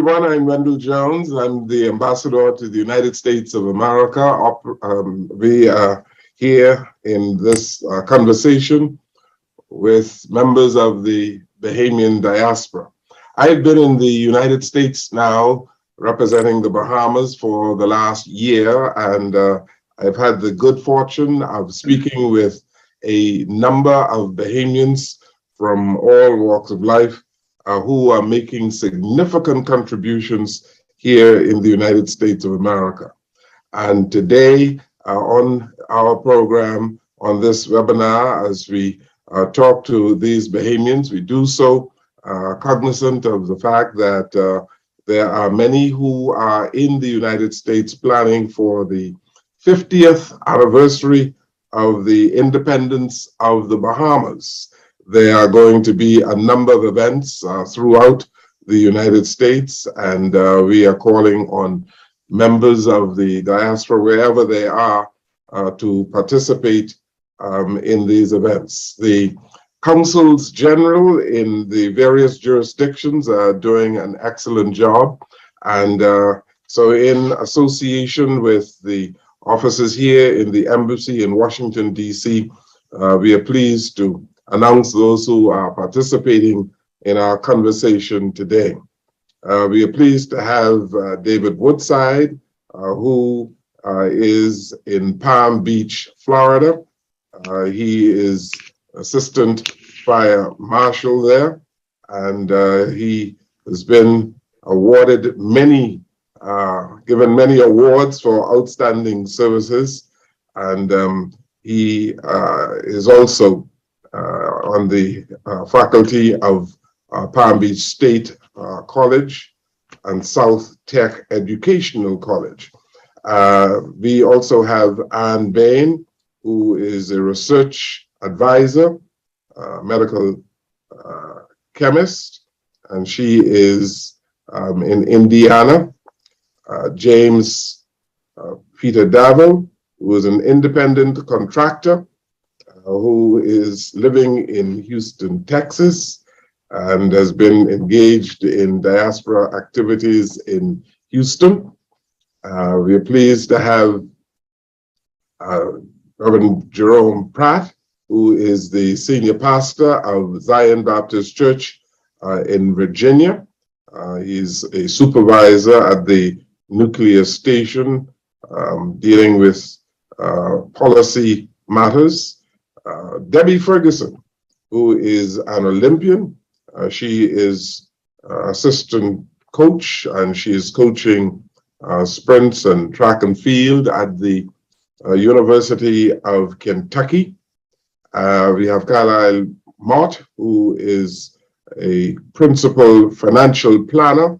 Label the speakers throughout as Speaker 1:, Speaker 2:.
Speaker 1: everyone. I'm Wendell Jones. I'm the ambassador to the United States of America. We are here in this conversation with members of the Bahamian diaspora. I've been in the United States now representing the Bahamas for the last year, and I've had the good fortune of speaking with a number of Bahamians from all walks of life who are making significant contributions here in the United States of America. And today on our program, on this webinar, as we talk to these Bahamians, we do so cognizant of the fact that there are many who are in the United States planning for the 50th anniversary of the independence of the Bahamas. There are going to be a number of events throughout the United States, and we are calling on members of the diaspora, wherever they are, to participate in these events. The consuls general in the various jurisdictions are doing an excellent job, and so in association with the officers here in the embassy in Washington, D.C., we are pleased to announce those who are participating in our conversation today. We are pleased to have David Woodside, who is in Palm Beach, Florida. He is Assistant Fire Marshal there, and he has been awarded given many awards for outstanding services, and he is also on the faculty of Palm Beach State College and South Tech Educational College. We also have Ann Bain, who is a research advisor, medical chemist, and she is in Indiana. James Peter Davil, who is an independent contractor, who is living in Houston, Texas, and has been engaged in diaspora activities in Houston. We are pleased to have Reverend Jerome Pratt, who is the senior pastor of Zion Baptist Church in Virginia. He's a supervisor at the nuclear station dealing with policy matters. Debbie Ferguson, who is an Olympian. She is assistant coach, and she is coaching sprints and track and field at the University of Kentucky. We have Carlisle Mott, who is a principal financial planner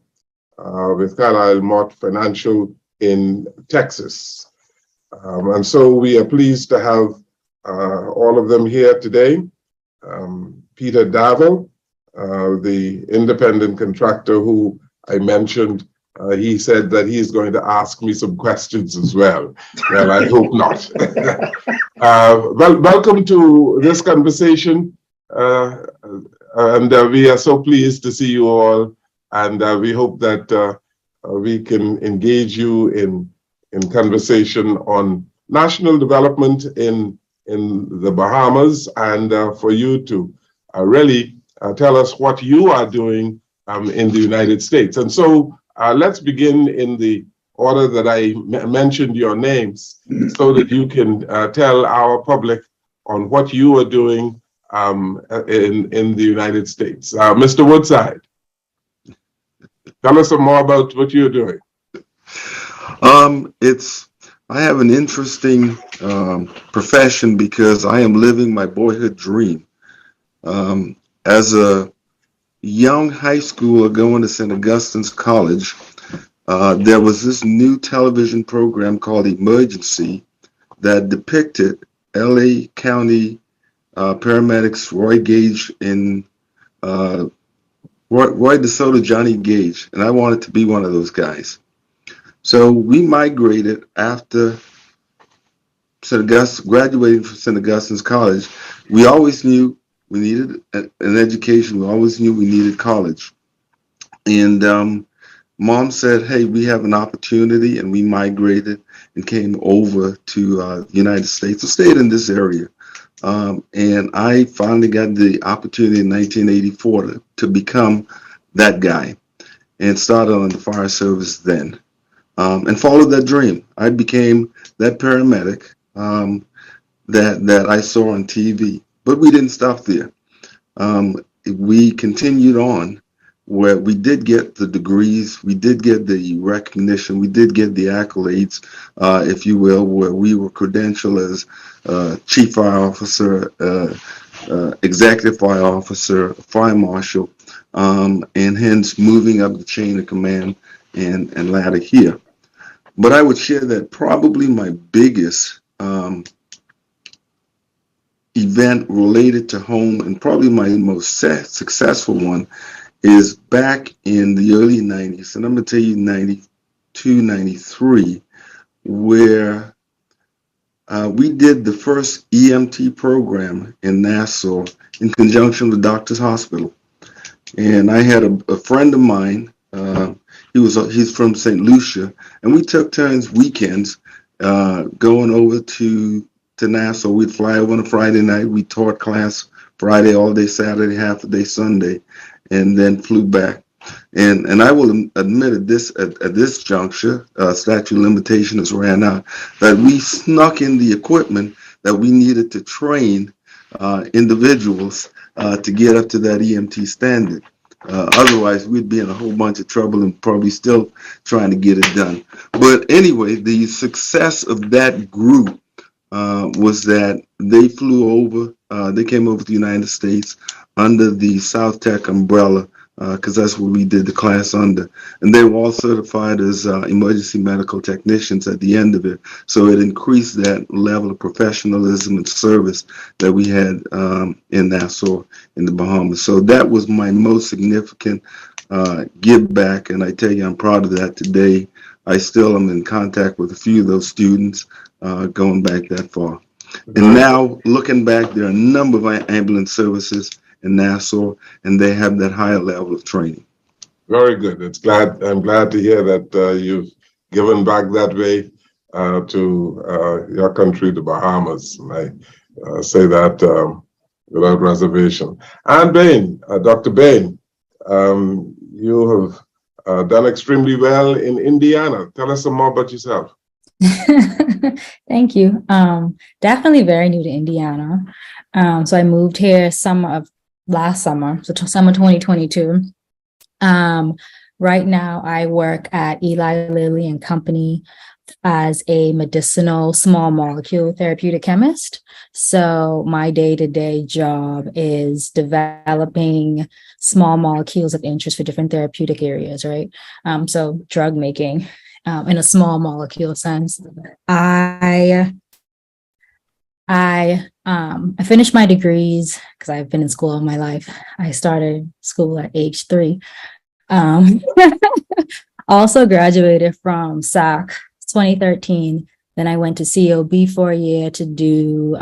Speaker 1: with Carlisle Mott Financial in Texas. And so we are pleased to have all of them here today. Peter Davil, the independent contractor who I mentioned, he said that he's going to ask me some questions as well. Well, I hope not. Welcome to this conversation. And we are so pleased to see you all. And we hope that we can engage you in conversation on national development in the Bahamas, and for you to really tell us what you are doing in the United States. And so let's begin in the order that I mentioned your names, so that you can tell our public on what you are doing in the United States. Mr. Woodside, tell us some more about what you're doing.
Speaker 2: I have an interesting profession because I am living my boyhood dream. As a young high schooler going to St. Augustine's College, there was this new television program called Emergency that depicted LA County paramedics Roy Gage and Roy DeSoto, Johnny Gage, and I wanted to be one of those guys. So we migrated after graduating from St. Augustine's College. We always knew we needed an education. We always knew we needed college. And Mom said, hey, we have an opportunity, and we migrated and came over to the United States. I stayed in this area. And I finally got the opportunity in 1984 to become that guy and started on the fire service then, and followed that dream. I became that paramedic that I saw on TV. But we didn't stop there. Um, we continued on where we did get the degrees, we did get the recognition, we did get the accolades, if you will, where we were credentialed as chief fire officer, executive fire officer, fire marshal, and hence moving up the chain of command and ladder here. But I would share that probably my biggest event related to home, and probably my most successful one, is back in the early 90s, and I'm going to tell you 92, 93, where we did the first EMT program in Nassau in conjunction with Doctors Hospital. And I had a friend of mine, he's from St. Lucia, and we took turns weekends going over to Nassau. We'd fly over on a Friday night. We taught class Friday all day, Saturday, half a day, Sunday, and then flew back. And I will admit at this juncture, statute of limitation has ran out, that we snuck in the equipment that we needed to train individuals to get up to that EMT standard. Otherwise, we'd be in a whole bunch of trouble and probably still trying to get it done. But anyway, the success of that group was that they flew over, they came over to the United States under the South Tech umbrella, because that's what we did the class under. And they were all certified as emergency medical technicians at the end of it. So it increased that level of professionalism and service that we had in Nassau in the Bahamas. So that was my most significant give back. And I tell you, I'm proud of that today. I still am in contact with a few of those students going back that far. And now looking back, there are a number of ambulance services in Nassau, and they have that higher level of training.
Speaker 1: Very good. I'm glad to hear that you've given back that way to your country, the Bahamas. And I say that without reservation. And Bain, Dr. Bain, you have done extremely well in Indiana. Tell us some more about yourself.
Speaker 3: Thank you. Definitely very new to Indiana. So I moved here last summer, so summer 2022. Right now I work at Eli Lilly and Company as a medicinal small molecule therapeutic chemist. So my day-to-day job is developing small molecules of interest for different therapeutic areas, right? So drug making in a small molecule sense. I finished my degrees because I've been in school all my life. I started school at age 3. Also graduated from SAC 2013. Then I went to COB for a year to do,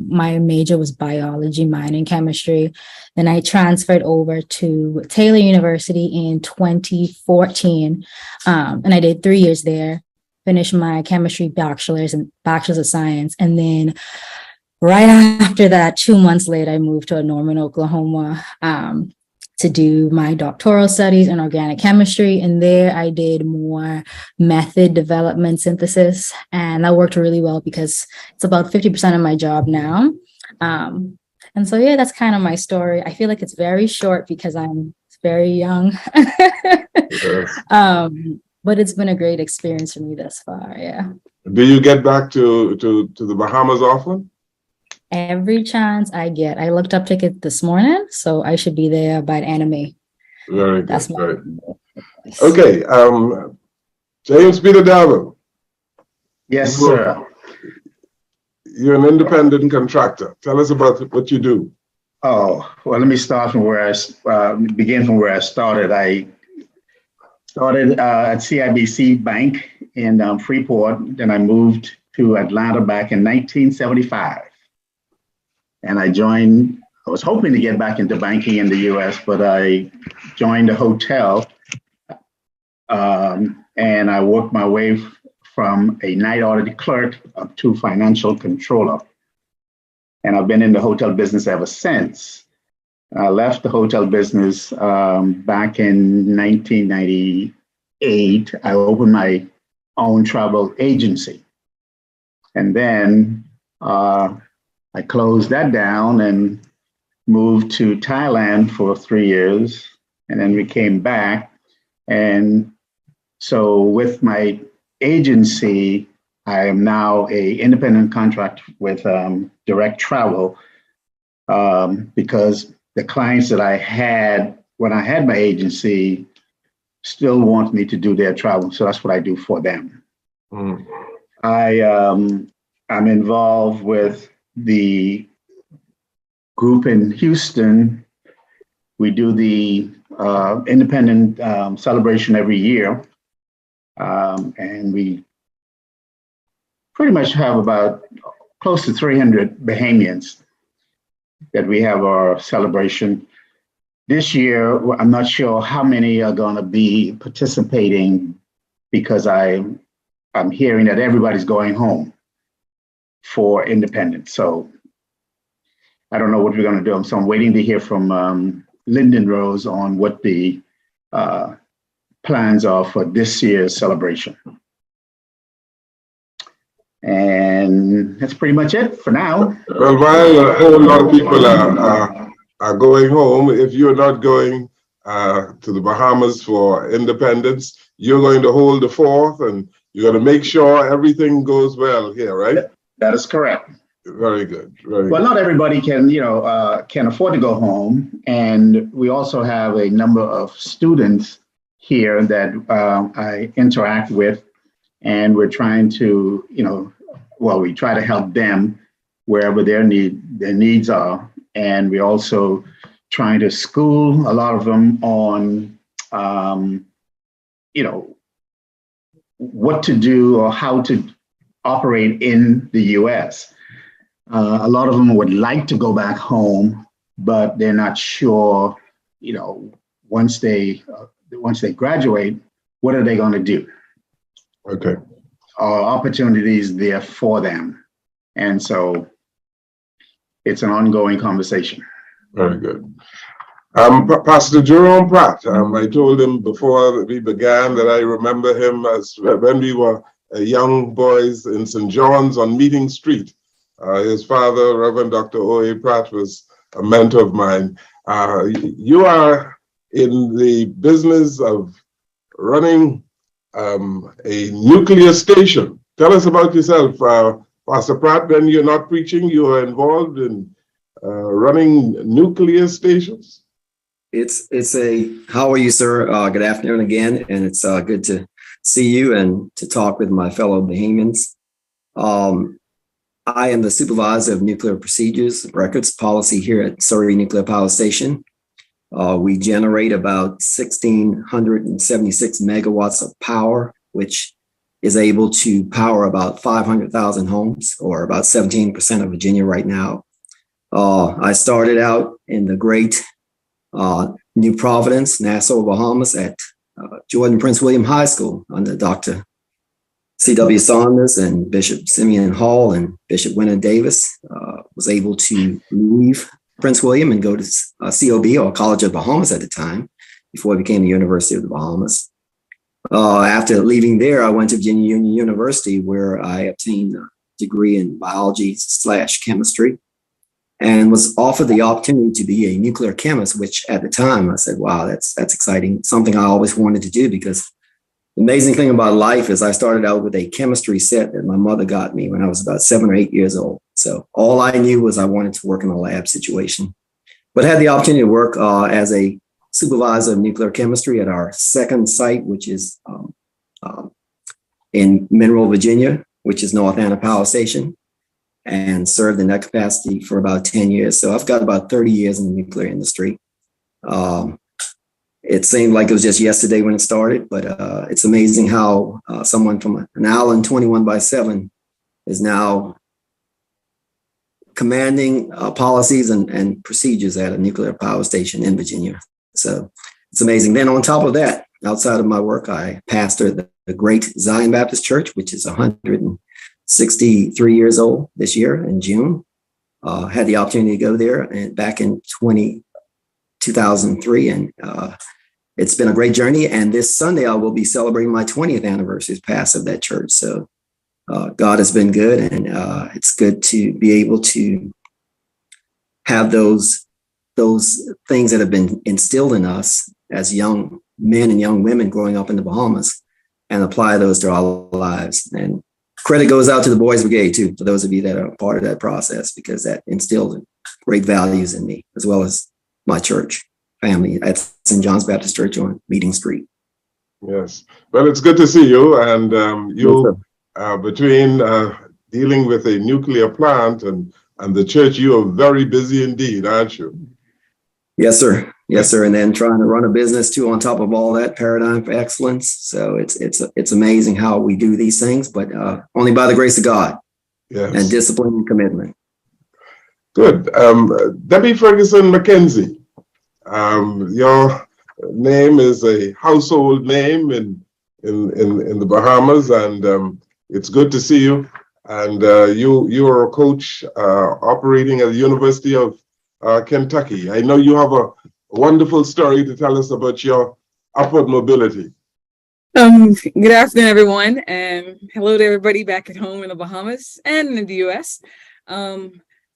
Speaker 3: my major was biology, minor in chemistry. Then I transferred over to Taylor University in 2014. And I did 3 years there, finished my chemistry bachelor's of science. And then right after that, 2 months later, I moved to Norman, Oklahoma, to do my doctoral studies in organic chemistry. And there I did more method development synthesis. And that worked really well because it's about 50% of my job now. And so, yeah, that's kind of my story. I feel like it's very short because I'm very young. But it's been a great experience for me thus far, yeah.
Speaker 1: Do you get back to the Bahamas often?
Speaker 3: Every chance I get. I looked up tickets this morning, so I should be there by the end of May.
Speaker 1: Very good.
Speaker 3: That's
Speaker 1: my okay. James Peter Darwin.
Speaker 4: Yes, sir.
Speaker 1: You're an independent contractor. Tell us about what you do.
Speaker 4: Oh, well, let me start from where I begin from where I started. I started at CIBC Bank in Freeport. Then I moved to Atlanta back in 1975. And I was hoping to get back into banking in the US, but I joined a hotel and I worked my way from a night audit clerk up to financial controller. And I've been in the hotel business ever since. I left the hotel business back in 1998. I opened my own travel agency. And then I closed that down and moved to Thailand for 3 years. And then we came back. And so with my agency, I am now a independent contractor with Direct Travel because the clients that I had when I had my agency still want me to do their travel. So that's what I do for them.
Speaker 1: Mm.
Speaker 4: I'm involved with the group in Houston. We do the independent celebration every year. And we pretty much have about close to 300 Bahamians that we have our celebration. This year, I'm not sure how many are going to be participating because I'm hearing that everybody's going home for independence. So I don't know what we're going to do. So I'm waiting to hear from Lyndon Rose on what the plans are for this year's celebration. And that's pretty much it for now.
Speaker 1: Well, while a whole lot of people are going home, if you're not going to the Bahamas for independence, you're going to hold the fort and you're going to make sure everything goes well here, right?
Speaker 4: That is correct.
Speaker 1: Very good. Very
Speaker 4: Well,
Speaker 1: good.
Speaker 4: not everybody can afford to go home, and we also have a number of students here that I interact with, and we're trying to, we try to help them wherever their needs are, and we're also trying to school a lot of them on, what to do or how to operate in the U.S. A lot of them would like to go back home, but they're not sure, once they graduate, what are they going to do?
Speaker 1: Okay.
Speaker 4: Are opportunities there for them? And so it's an ongoing conversation.
Speaker 1: Very good. Pastor Jerome Pratt, I told him before we began that I remember him as when we were young boys in St. John's on Meeting Street. His father, Reverend Dr. O.A. Pratt, was a mentor of mine. You are in the business of running a nuclear station. Tell us about yourself, Pastor Pratt. When you're not preaching, you are involved in running nuclear stations.
Speaker 5: How are you, sir? Good afternoon again, and it's good to see you and to talk with my fellow Bahamians. I am the supervisor of nuclear procedures, records, policy here at Surrey Nuclear Power Station. We generate about 1,676 megawatts of power, which is able to power about 500,000 homes, or about 17% of Virginia right now. I started out in the great New Providence, Nassau, Bahamas at Jordan Prince William High School under Dr. C.W. Saunders and Bishop Simeon Hall and Bishop Winter Davis. Was able to leave Prince William and go to COB, or College of Bahamas at the time, before it became the University of the Bahamas. After leaving there, I went to Virginia Union University, where I obtained a degree in biology/chemistry and was offered the opportunity to be a nuclear chemist, which at the time I said, wow, that's exciting. Something I always wanted to do, because the amazing thing about life is I started out with a chemistry set that my mother got me when I was about 7 or 8 years old. So all I knew was I wanted to work in a lab situation, but had the opportunity to work as a supervisor of nuclear chemistry at our second site, which is in Monroe, Virginia, which is North Anna Power Station, and served in that capacity for about 10 years. So I've got about 30 years in the nuclear industry. It seemed like it was just yesterday when it started, but it's amazing how someone from an island 21/7 is now commanding policies and procedures at a nuclear power station in Virginia. So it's amazing. Then on top of that, outside of my work, I pastor the Great Zion Baptist Church, which is 163 years old this year in June. Had the opportunity to go there and back in 2003, and it's been a great journey. And this Sunday, I will be celebrating my 20th anniversary as pastor of that church. So God has been good, and it's good to be able to have those things that have been instilled in us as young men and young women growing up in the Bahamas, and apply those to our lives. And credit goes out to the Boys Brigade too, for those of you that are part of that process, because that instilled great values in me, as well as my church family at St. John's Baptist Church on Meeting Street.
Speaker 1: Yes. Well, it's good to see you. And between dealing with a nuclear plant and the church, you are very busy indeed, aren't you?
Speaker 5: Yes, sir. Yes, sir. And then trying to run a business too on top of all that, paradigm for excellence. So it's amazing how we do these things, but only by the grace of God. Yes. And discipline and commitment.
Speaker 1: Good. Debbie Ferguson McKenzie, your name is a household name in the Bahamas, and it's good to see you. And you are a coach operating at the University of Kentucky. I know you have a wonderful story to tell us about your upward mobility.
Speaker 6: Good afternoon, everyone, and hello to everybody back at home in the Bahamas and in the U.S.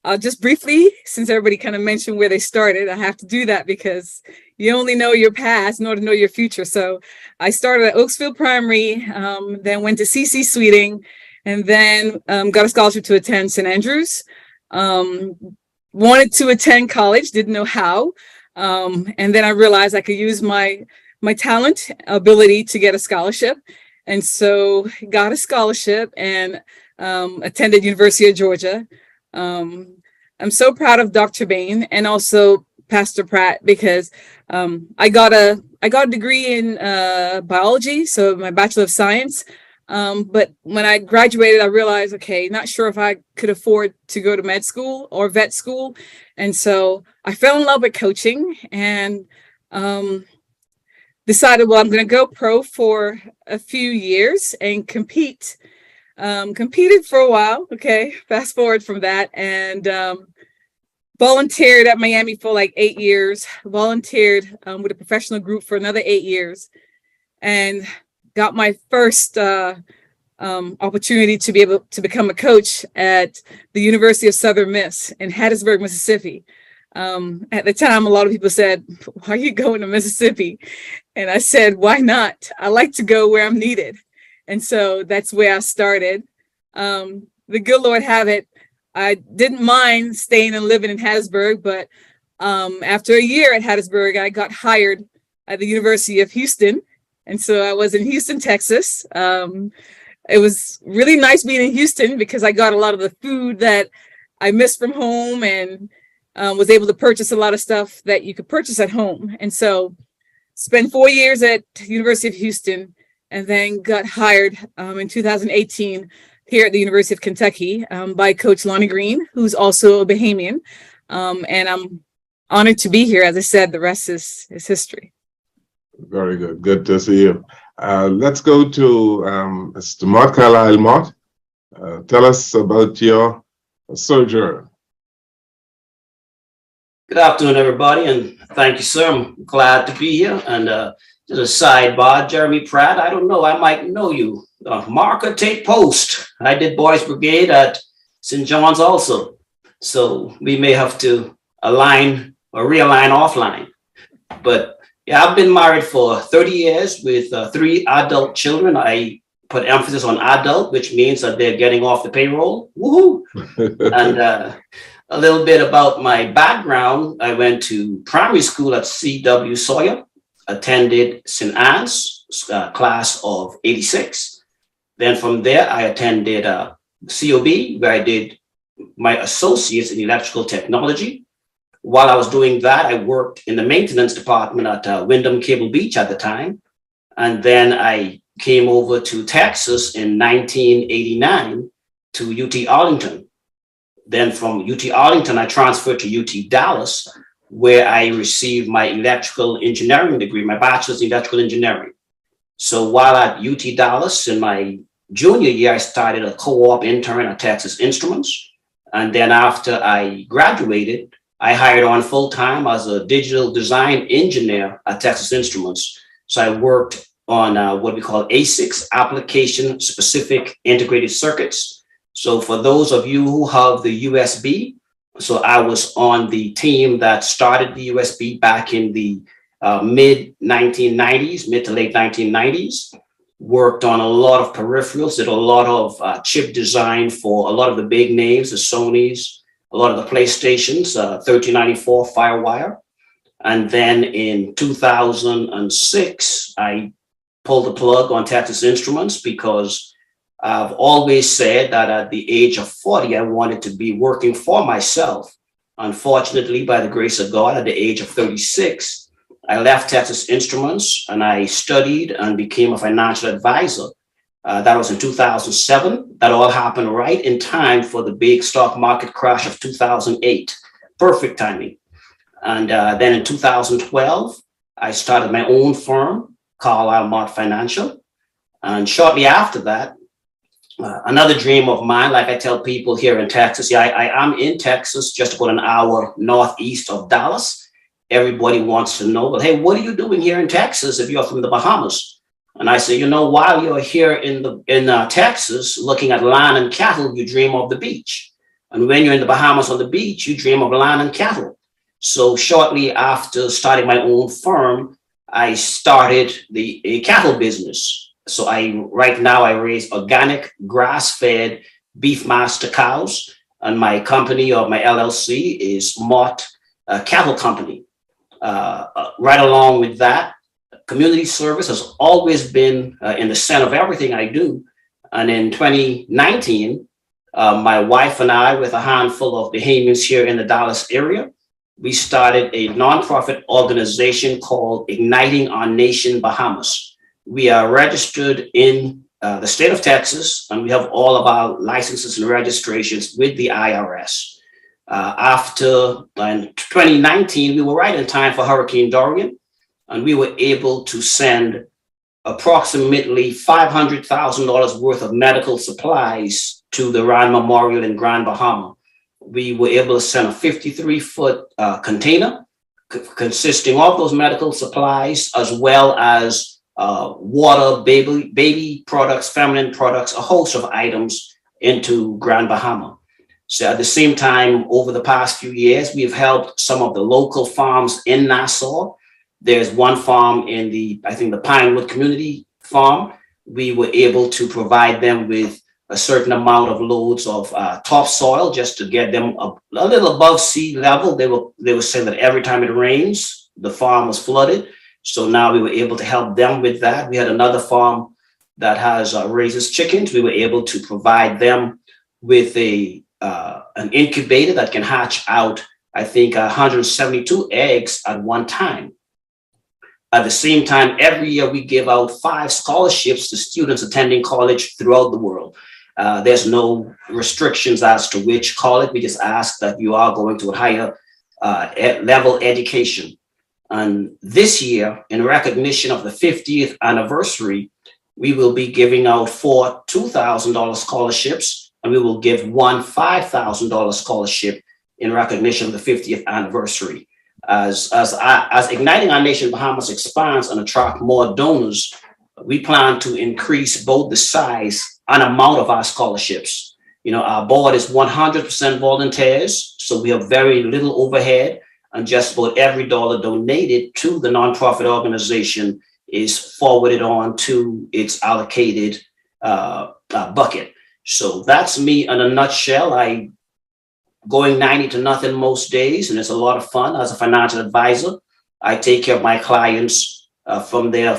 Speaker 6: I'll just briefly, since everybody kind of mentioned where they started, I have to do that because you only know your past in order to know your future. So I started at Oaksfield Primary, then went to CC Sweeting, and then got a scholarship to attend St. Andrews. Wanted to attend college, didn't know how. And then I realized I could use my talent, ability to get a scholarship. And so got a scholarship and attended University of Georgia. I'm so proud of Dr. Bain and also Pastor Pratt, because I got a degree in biology, so my Bachelor of Science. But when I graduated, I realized, okay, not sure if I could afford to go to med school or vet school. And so I fell in love with coaching and decided, well, I'm going to go pro for a few years and compete. Competed for a while. Okay. Fast forward from that, and volunteered at Miami for like 8 years, volunteered with a professional group for another 8 years, and got my first opportunity to be able to become a coach at the University of Southern Miss in Hattiesburg, Mississippi. At the time, a lot of people said, why are you going to Mississippi? And I said, why not? I like to go where I'm needed. And so that's where I started. The good Lord have it, I didn't mind staying and living in Hattiesburg, but after a year at Hattiesburg, I got hired at the University of Houston. And so I was in Houston, Texas. It was really nice being in Houston because I got a lot of the food that I missed from home, and was able to purchase a lot of stuff that you could purchase at home. And so spent 4 years at University of Houston, and then got hired in 2018 here at the University of Kentucky by Coach Lonnie Green, who's also a Bahamian. And I'm honored to be here. As I said, the rest is history.
Speaker 1: Very good. Good to see you. Let's go to Mr. Mott Carlisle. Mott, tell us about your sojourn.
Speaker 7: Good afternoon, everybody, and thank you, sir. I'm glad to be here. And just a sidebar, Jeremy Pratt, I don't know, I might know you. Marker, take post. I did Boys Brigade at St. John's also. So we may have to align or realign offline. But yeah, I've been married for 30 years with 3 adult children. I put emphasis on adult, which means that they're getting off the payroll. Woohoo! And a little bit about my background. I went to primary school at C.W. Sawyer, attended St. Anne's, class of 86. Then from there, I attended COB, where I did my associates in electrical technology. While I was doing that, I worked in the maintenance department at Wyndham Cable Beach at the time. And then I came over to Texas in 1989 to UT Arlington. Then from UT Arlington, I transferred to UT Dallas, where I received my electrical engineering degree, my bachelor's in electrical engineering. So while at UT Dallas in my junior year, I started a co-op intern at Texas Instruments. And then after I graduated, I hired on full-time as a digital design engineer at Texas Instruments. So I worked on what we call ASICs, application specific integrated circuits. So for those of you who have the USB, so I was on the team that started the USB back in the mid 1990s, mid to late 1990s. Worked on a lot of peripherals, did a lot of chip design for a lot of the big names, the Sonys, a lot of the PlayStations, 1394 Firewire. And then in 2006, I pulled the plug on Texas Instruments because I've always said that at the age of 40, I wanted to be working for myself. Unfortunately, by the grace of God, at the age of 36, I left Texas Instruments and I studied and became a financial advisor. That was in 2007. That all happened right in time for the big stock market crash of 2008. Perfect timing. And then in 2012, I started my own firm, Carlisle Mart Financial. And shortly after that, another dream of mine, like I tell people here in Texas, I am in Texas, just about an hour northeast of Dallas. Everybody wants to know, well, hey, what are you doing here in Texas if you're from the Bahamas? And I say, while you're here in Texas looking at land and cattle, you dream of the beach. And when you're in the Bahamas on the beach, you dream of land and cattle. So shortly after starting my own firm, I started a cattle business. So right now I raise organic grass-fed beef master cows, and my company or my LLC is Mott Cattle Company. Right along with that, community service has always been in the center of everything I do. And in 2019, my wife and I, with a handful of Bahamians here in the Dallas area, we started a nonprofit organization called Igniting Our Nation Bahamas. We are registered in the state of Texas, and we have all of our licenses and registrations with the IRS. After in 2019, we were right in time for Hurricane Dorian, and we were able to send approximately $500,000 worth of medical supplies to the Rand Memorial in Grand Bahama. We were able to send a 53-foot container consisting of those medical supplies, as well as water, baby products, feminine products, a host of items into Grand Bahama. So at the same time, over the past few years, we've helped some of the local farms in Nassau. There's one farm in the Pinewood Community Farm. We were able to provide them with a certain amount of loads of topsoil just to get them a little above sea level. They were saying that every time it rains, the farm was flooded. So now we were able to help them with that. We had another farm that raises chickens. We were able to provide them with an incubator that can hatch out, 172 eggs at one time. At the same time, every year we give out 5 scholarships to students attending college throughout the world. There's no restrictions as to which college. We just ask that you are going to a higher level education. And this year, in recognition of the 50th anniversary, we will be giving out 4 $2,000 scholarships, and we will give one $5,000 scholarship in recognition of the 50th anniversary. As Igniting Our Nation Bahamas expands and attract more donors, we plan to increase both the size and amount of our scholarships. Our board is 100% volunteers, so we have very little overhead, and just about every dollar donated to the nonprofit organization is forwarded on to its allocated bucket. So that's me in a nutshell. I going 90-0 most days, and it's a lot of fun as a financial advisor. I take care of my clients from their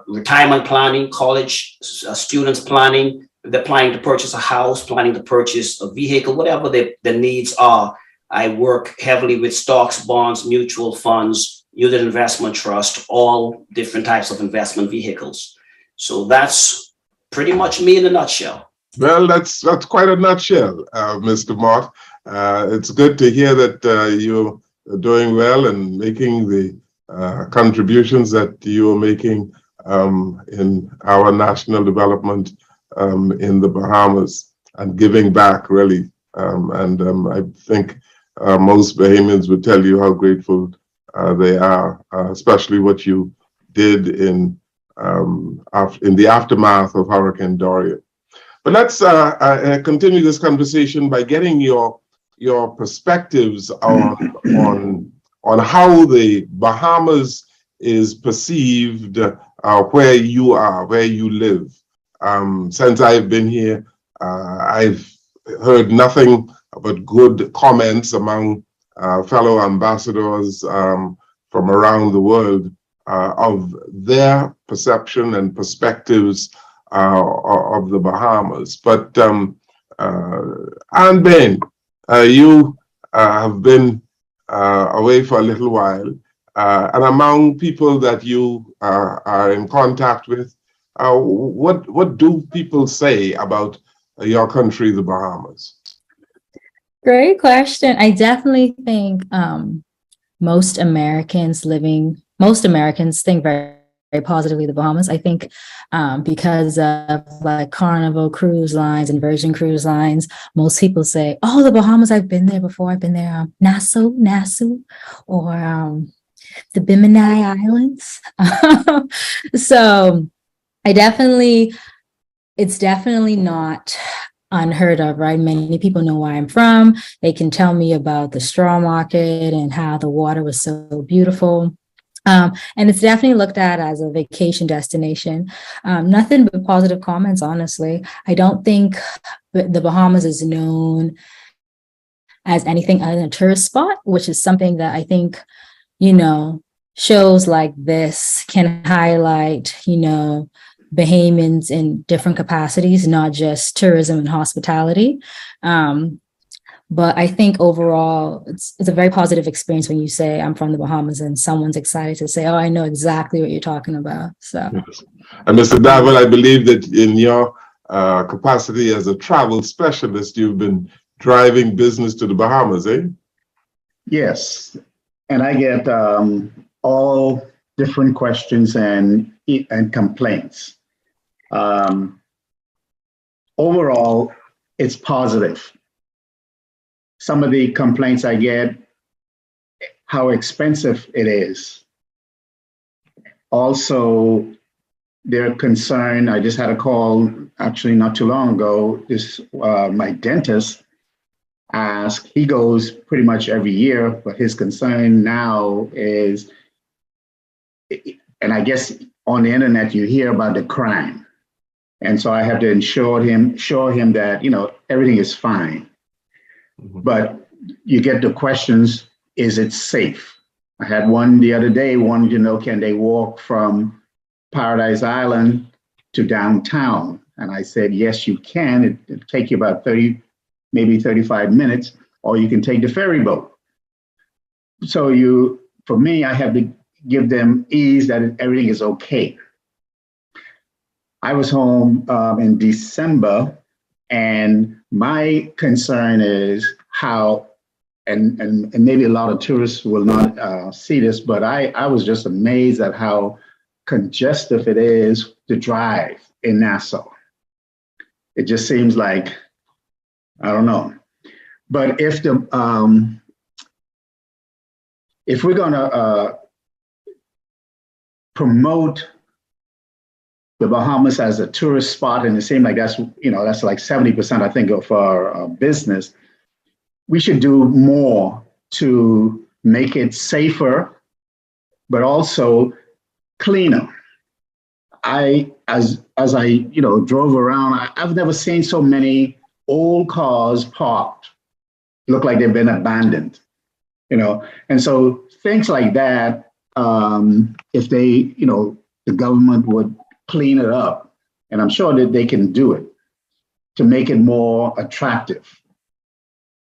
Speaker 7: retirement planning, college students planning, if they're planning to purchase a house, planning to purchase a vehicle, whatever their needs are. I work heavily with stocks, bonds, mutual funds, unit investment trust, all different types of investment vehicles. So that's pretty much me in a nutshell.
Speaker 1: Well, that's quite a nutshell, Mr. Mott. It's good to hear that you're doing well and making the contributions that you're making in our national development in the Bahamas and giving back, really. I think most Bahamians would tell you how grateful they are, especially what you did in the aftermath of Hurricane Dorian. But let's continue this conversation by getting your perspectives on how the Bahamas is perceived where you are, where you live. Since I've been here, I've heard nothing but good comments among fellow ambassadors from around the world of their perception and perspectives of the Bahamas. But Anne Bain, you have been away for a little while, and among people that you are in contact with, what do people say about your country, the Bahamas?
Speaker 3: Great question. I definitely think most Americans think very, very positively of the Bahamas. I think because of like Carnival Cruise Lines and Virgin Cruise Lines, most people say, "Oh, the Bahamas! I've been there before. I've been there, Nassau, or the Bimini Islands." So it's definitely not unheard of, right? Many people know where I'm from. They can tell me about the straw market and how the water was so beautiful. And it's definitely looked at as a vacation destination. Nothing but positive comments, honestly. I don't think the Bahamas is known as anything other than a tourist spot, which is something that I think, shows like this can highlight, Bahamians in different capacities, not just tourism and hospitality. But I think overall, it's a very positive experience when you say I'm from the Bahamas and someone's excited to say, "Oh, I know exactly what you're talking about." So,
Speaker 1: yes. And Mr. Davil, I believe that in your capacity as a travel specialist, you've been driving business to the Bahamas, eh?
Speaker 4: Yes, and I get all different questions and complaints. Overall, it's positive. Some of the complaints I get, how expensive it is. Also, they're concerned. I just had a call actually not too long ago. My dentist asked, he goes pretty much every year, but his concern now is, and I guess on the internet you hear about the crime. And so I have to show him that, everything is fine. Mm-hmm. But you get the questions, is it safe? I had one the other day, wanted to know, can they walk from Paradise Island to downtown? And I said, yes, you can. It'll take you about 30, maybe 35 minutes, or you can take the ferry boat. So for me, I have to give them ease that everything is okay. I was home in December, and my concern is how, and maybe a lot of tourists will not see this, but I was just amazed at how congested it is to drive in Nassau. It just seems like, I don't know. But if we're gonna promote the Bahamas as a tourist spot, and it seems like that's like 70%, I think, of our business, we should do more to make it safer, but also cleaner. As I drove around, I've never seen so many old cars parked, look like they've been abandoned, and so things like that, if they, the government would clean it up, and I'm sure that they can do it to make it more attractive.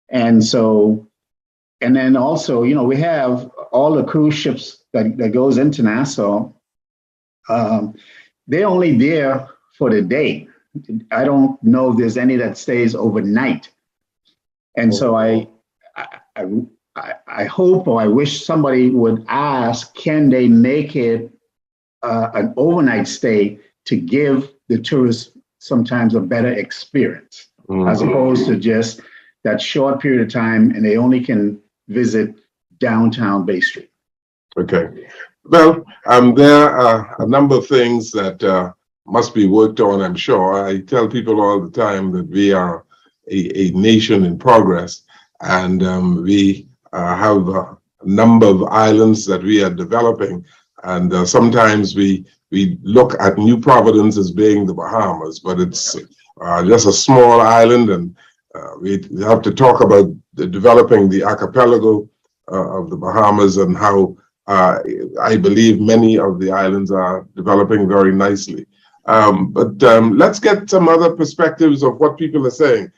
Speaker 4: And so, and then also, we have all the cruise ships that goes into Nassau. They're only there for the day. I don't know if there's any that stays overnight. And so I hope, or I wish somebody would ask, can they make it an overnight stay to give the tourists sometimes a better experience, as opposed to just that short period of time and they only can visit downtown Bay Street.
Speaker 1: Okay. Well, there are a number of things that must be worked on, I'm sure. I tell people all the time that we are a nation in progress, and we have a number of islands that we are developing. And sometimes we look at New Providence as being the Bahamas, but it's just a small island, and we have to talk about developing the archipelago of the Bahamas and how I believe many of the islands are developing very nicely. But let's get some other perspectives of what people are saying.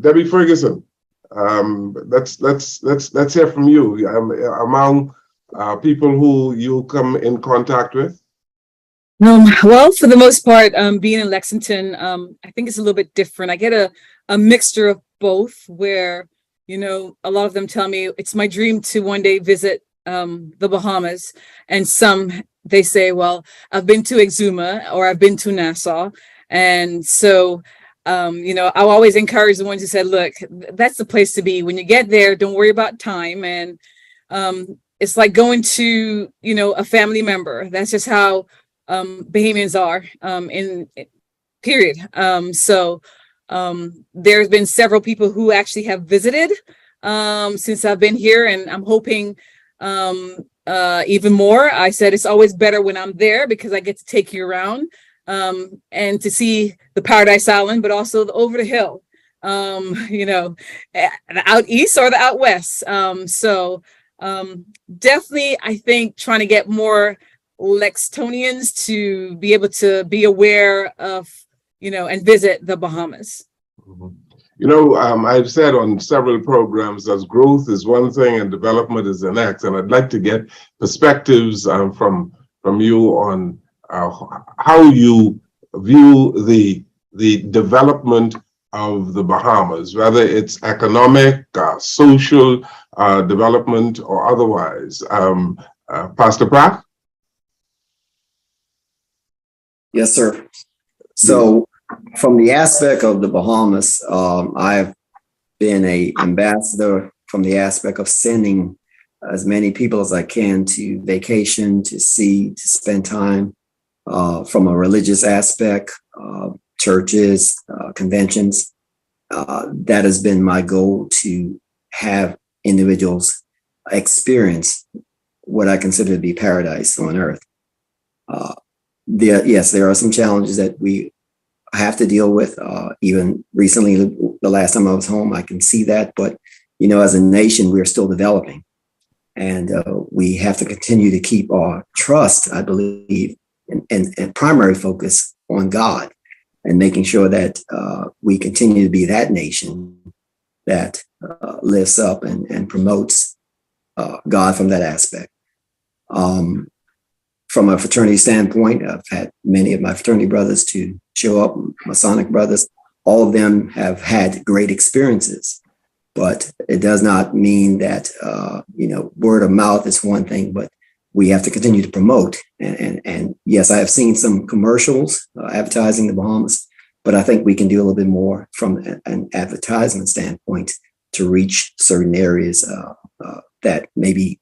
Speaker 1: Debbie Ferguson, let's hear from you. Among people who you come in contact with?
Speaker 6: Well, for the most part, being in Lexington, I think it's a little bit different. I get a mixture of both where, you know, a lot of them tell me it's my dream to one day visit the Bahamas. And some, they say, well, I've been to Exuma or I've been to Nassau. And so, you know, I'll always encourage the ones who said, look, that's the place to be. When you get there, don't worry about time. And it's like going to, you know, a family member. That's just how Bahamians are in period. So there's been several people who actually have visited since I've been here, and I'm hoping even more. I said it's always better when I'm there because I get to take you around and to see the Paradise Island, but also over the hill, you know, the out east or the out west. So definitely, I think trying to get more Lextonians to be able to be aware of, you know, and visit the Bahamas.
Speaker 1: You know, I've said on several programs that growth is one thing and development is the next, and I'd like to get perspectives from you on how you view the development of the Bahamas, whether it's economic, social development, or otherwise. Pastor Pratt?
Speaker 5: Yes, sir. So from the aspect of the Bahamas, I've been an ambassador from the aspect of sending as many people as I can to vacation, to see, to spend time from a religious aspect, churches, conventions. That has been my goal, to have individuals experience what I consider to be paradise on earth. Yes, there are some challenges that we have to deal with. Even recently, the last time I was home, I can see that. But, you know, as a nation, we're still developing. And we have to continue to keep our trust, I believe, and primary focus on God, and making sure that we continue to be that nation that lifts up and promotes God from that aspect. From a fraternity standpoint, I've had many of my fraternity brothers to show up, Masonic brothers. All of them have had great experiences, but it does not mean that, you know, word of mouth is one thing, but we have to continue to promote. And yes, I have seen some commercials advertising the Bahamas, but I think we can do a little bit more from an advertisement standpoint to reach certain areas that maybe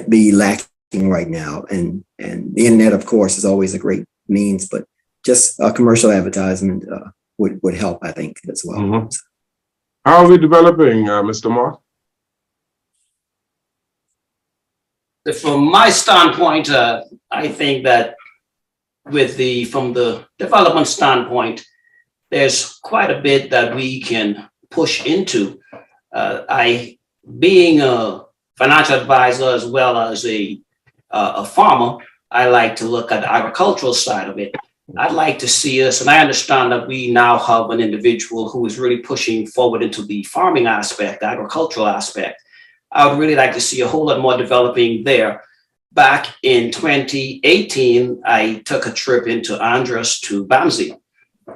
Speaker 5: be lacking right now. And the internet, of course, is always a great means, but just a commercial advertisement would help, I think, as well.
Speaker 1: Mm-hmm. How are we developing, Mr. Mott?
Speaker 7: From my standpoint, I think that from the development standpoint, there's quite a bit that we can push into. Being a financial advisor as well as a farmer, I like to look at the agricultural side of it. I'd like to see us, and I understand that we now have an individual who is really pushing forward into the farming aspect, the agricultural aspect. I would really like to see a whole lot more developing there. Back in 2018, I took a trip into Andros to Bamsey,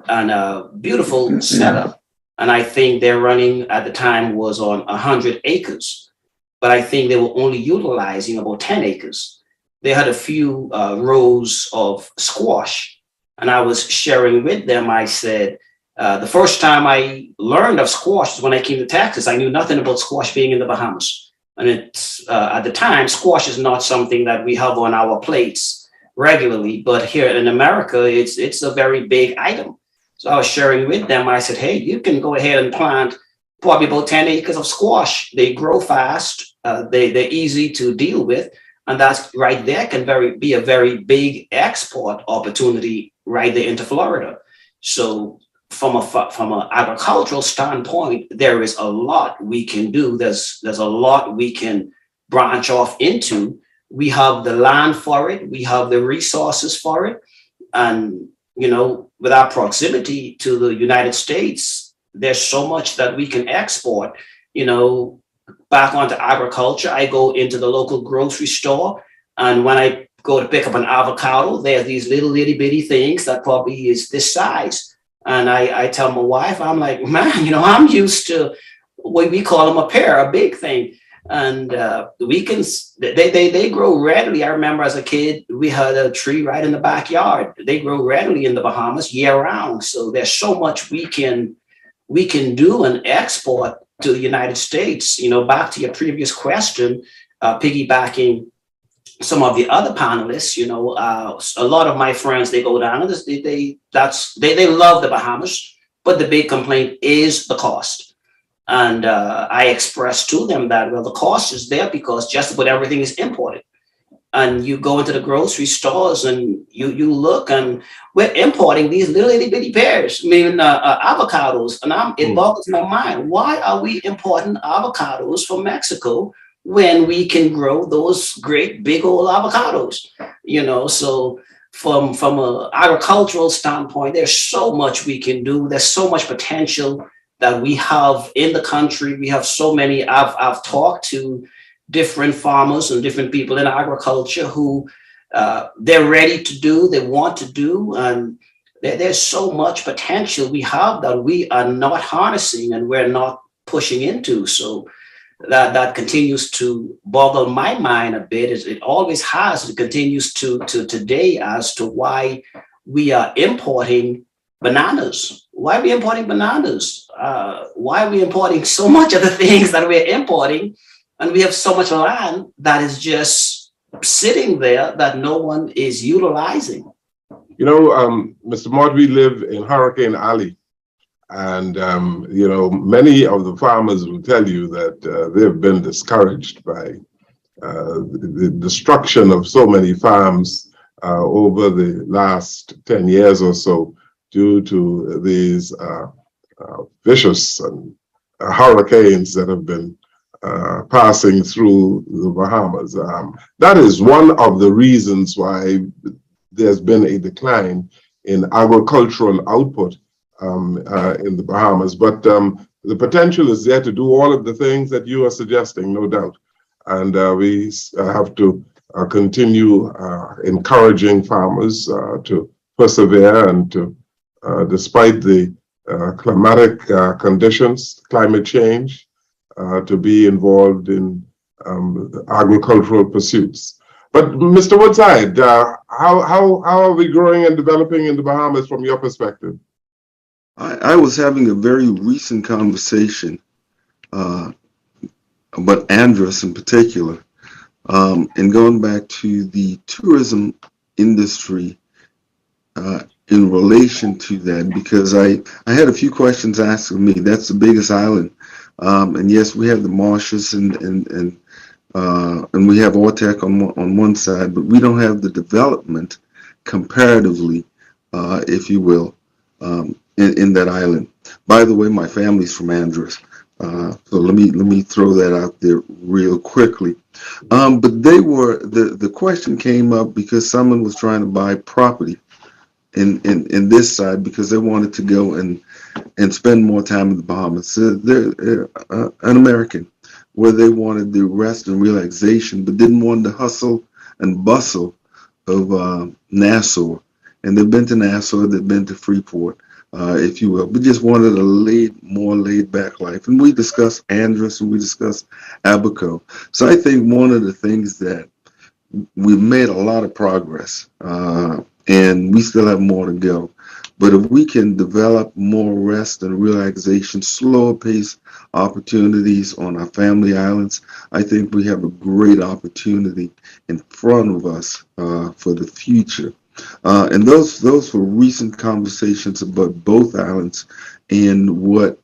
Speaker 7: and a beautiful setup. And I think their running at the time was on 100 acres, but I think they were only utilizing about 10 acres. they had a few rows of squash. And I was sharing with them, I said, the first time I learned of squash is when I came to Texas. I knew nothing about squash being in the Bahamas. And it's at the time, squash is not something that we have on our plates regularly, but here in America, it's a very big item. So I was sharing with them, I said, hey, you can go ahead and plant probably about 10 acres of squash. They grow fast, they're easy to deal with. And that's right there can be a very big export opportunity right there into Florida. So from an agricultural standpoint, there is a lot we can do. There's a lot we can branch off into. We have the land for it. We have the resources for it. And, with our proximity to the United States, there's so much that we can export, back onto agriculture. I go into the local grocery store, and when I go to pick up an avocado, there's these little itty bitty things that probably is this size. And I tell my wife, I'm like, man, I'm used to what we call them a pear, a big thing. And they grow readily. I remember as a kid, we had a tree right in the backyard. They grow readily in the Bahamas year round. So there's so much we can do and export to the United States. Back to your previous question, piggybacking some of the other panelists, a lot of my friends, they go down and they love the Bahamas, but the big complaint is the cost. And I expressed to them that, well, the cost is there because just about everything is imported. And you go into the grocery stores and you look, and we're importing these little itty bitty pears, avocados. And it boggles my mind. Why are we importing avocados from Mexico when we can grow those great big old avocados? So from an agricultural standpoint, there's so much we can do. There's so much potential that we have in the country. We have so many. I've talked to different farmers and different people in agriculture who they're ready to do, they want to do, and there's so much potential we have that we are not harnessing and we're not pushing into. So that continues to boggle my mind a bit. It always has. It continues to today as to why we are importing bananas. Why are we importing bananas? Why are we importing so much of the things that we're importing? And we have so much land that is just sitting there that no one is utilizing.
Speaker 1: Mr. Mott, we live in Hurricane Alley. And, many of the farmers will tell you that they've been discouraged by the destruction of so many farms over the last 10 years or so due to these vicious hurricanes that have been passing through the Bahamas. That is one of the reasons why there's been a decline in agricultural output in the Bahamas. But the potential is there to do all of the things that you are suggesting, no doubt. And we have to continue encouraging farmers to persevere and to, despite the climatic conditions, climate change, to be involved in agricultural pursuits. But Mr. Woodside, how are we growing and developing in the Bahamas from your perspective?
Speaker 2: I was having a very recent conversation about Andros in particular, and going back to the tourism industry in relation to that, because I had a few questions asked of me. That's the biggest island. And yes, we have the marshes and we have Ortec on one side, but we don't have the development comparatively, if you will, in that island. By the way, my family's from Andros, so let me throw that out there real quickly. But the question came up because someone was trying to buy property in this side because they wanted to go and spend more time in the Bahamas. So they're an American, where they wanted the rest and relaxation, but didn't want the hustle and bustle of Nassau. And they've been to Nassau, they've been to Freeport, if you will, but just wanted a more laid back life. And we discussed Andros and we discussed Abaco. So I think one of the things that we've made a lot of progress, and we still have more to go. But if we can develop more rest and relaxation, slower pace opportunities on our family islands, I think we have a great opportunity in front of us for the future. And those were recent conversations about both islands and what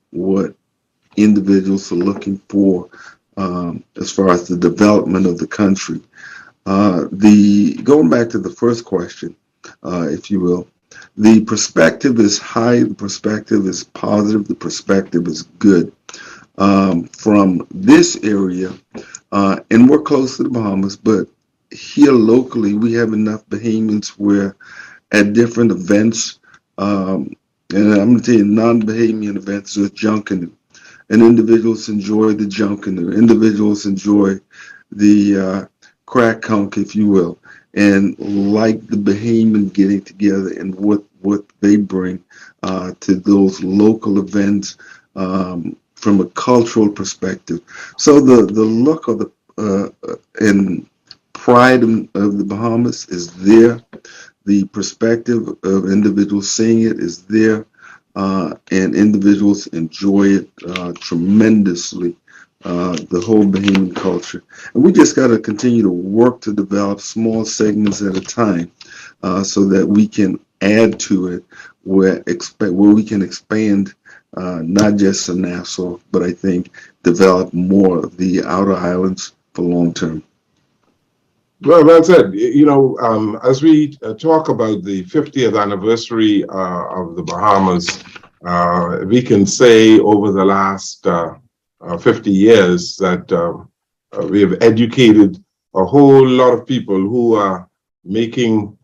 Speaker 2: individuals are looking for as far as the development of the country. Going back to the first question, if you will, the perspective is high, the perspective is positive, the perspective is good. From this area, and we're close to the Bahamas, but here locally, we have enough Bahamians where at different events, and I'm going to tell you, non-Bahamian events, there's junketing. And individuals enjoy the junketing. Individuals enjoy the crack conch, if you will, and like the Bahamian getting together and what they bring to those local events from a cultural perspective. So the look of the and pride of the Bahamas is there. The perspective of individuals seeing it is there, and individuals enjoy it tremendously. The whole Bahamian culture, and we just got to continue to work to develop small segments at a time, so that we can add to it where we can expand, not just in Nassau, but I think develop more of the outer islands for long term.
Speaker 1: Well said. As we talk about the 50th anniversary of the Bahamas, we can say over the last 50 years that we have educated a whole lot of people who are making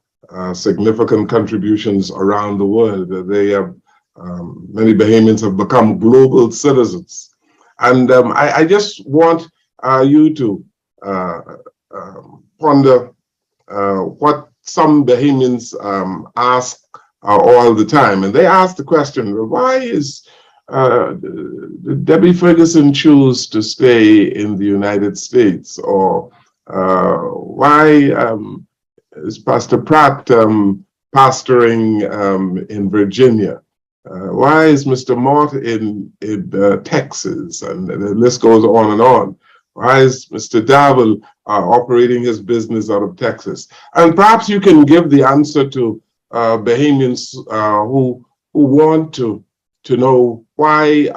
Speaker 1: significant contributions around the world. They have many Bahamians have become global citizens, and I just want you to ponder what some Bahamians ask all the time, and they ask the question: well, why is Debbie Ferguson choose to stay in the United States, or why is Pastor Pratt pastoring in Virginia? Why is Mr. Mott in Texas? And the list goes on and on. Why is Mr. Davil operating his business out of Texas? And perhaps you can give the answer to Bahamians who want to know why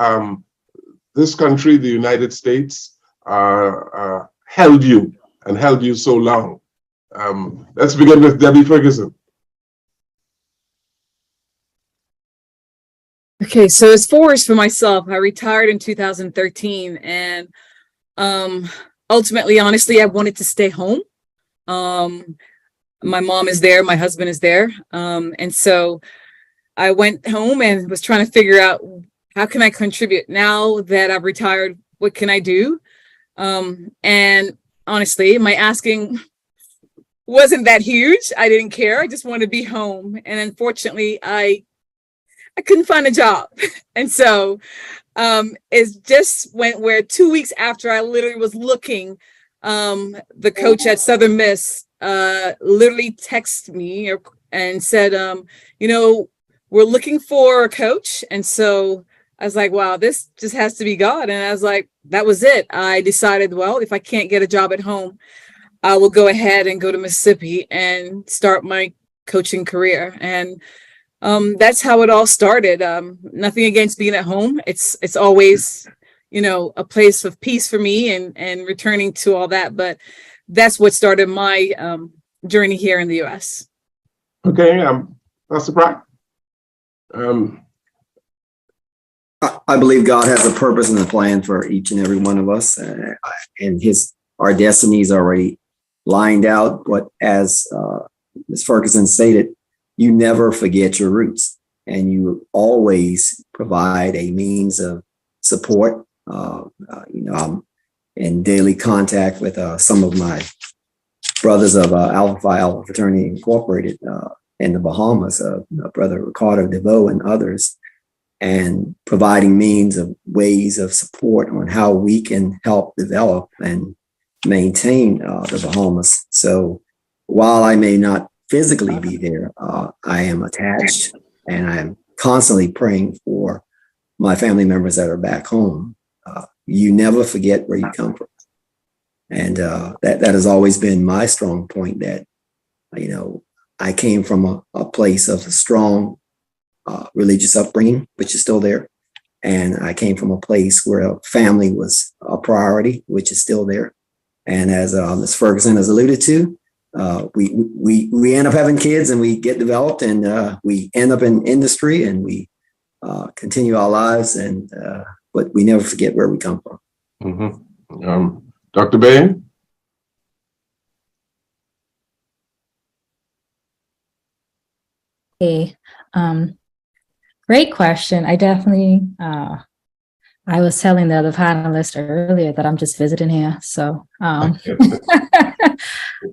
Speaker 1: this country, the United States, held you so long. Let's begin with Debbie Ferguson.
Speaker 6: Okay, so as far as for myself, I retired in 2013, and ultimately, honestly, I wanted to stay home. My mom is there, my husband is there, and so I went home and was trying to figure out how can I contribute now that I've retired. What can I do? And honestly, my asking wasn't that huge. I didn't care. I just wanted to be home, and unfortunately, I couldn't find a job. And so it just went where 2 weeks after I literally was looking, the coach at Southern Miss literally texted me and said, we're looking for a coach. And so I was like, wow, this just has to be God. And I was like, that was it. I decided, well, if I can't get a job at home, I will go ahead and go to Mississippi and start my coaching career. And that's how it all started. Nothing against being at home. It's always, a place of peace for me and returning to all that. But that's what started my journey here in the U.S.
Speaker 1: Okay, Pastor Pratt.
Speaker 5: I believe God has a purpose and a plan for each and every one of us, and our destiny is already lined out. But as Ms. Ferguson stated, you never forget your roots, and you always provide a means of support. I'm in daily contact with some of my brothers of Alpha Phi Alpha Fraternity Incorporated in the Bahamas, Brother Ricardo DeVoe and others, and providing means of ways of support on how we can help develop and maintain the Bahamas. So while I may not physically be there, I am attached, and I am constantly praying for my family members that are back home. You never forget where you come from. And that has always been my strong point, that, you know, I came from a place of a strong religious upbringing, which is still there. And I came from a place where family was a priority, which is still there. And as Ms. Ferguson has alluded to, we end up having kids, and we get developed, and we end up in industry, and we continue our lives, and but we never forget where we come from.
Speaker 1: Mm-hmm. Dr. Bain?
Speaker 3: Hey, great question. I definitely, I was telling the other panelist earlier that I'm just visiting here. So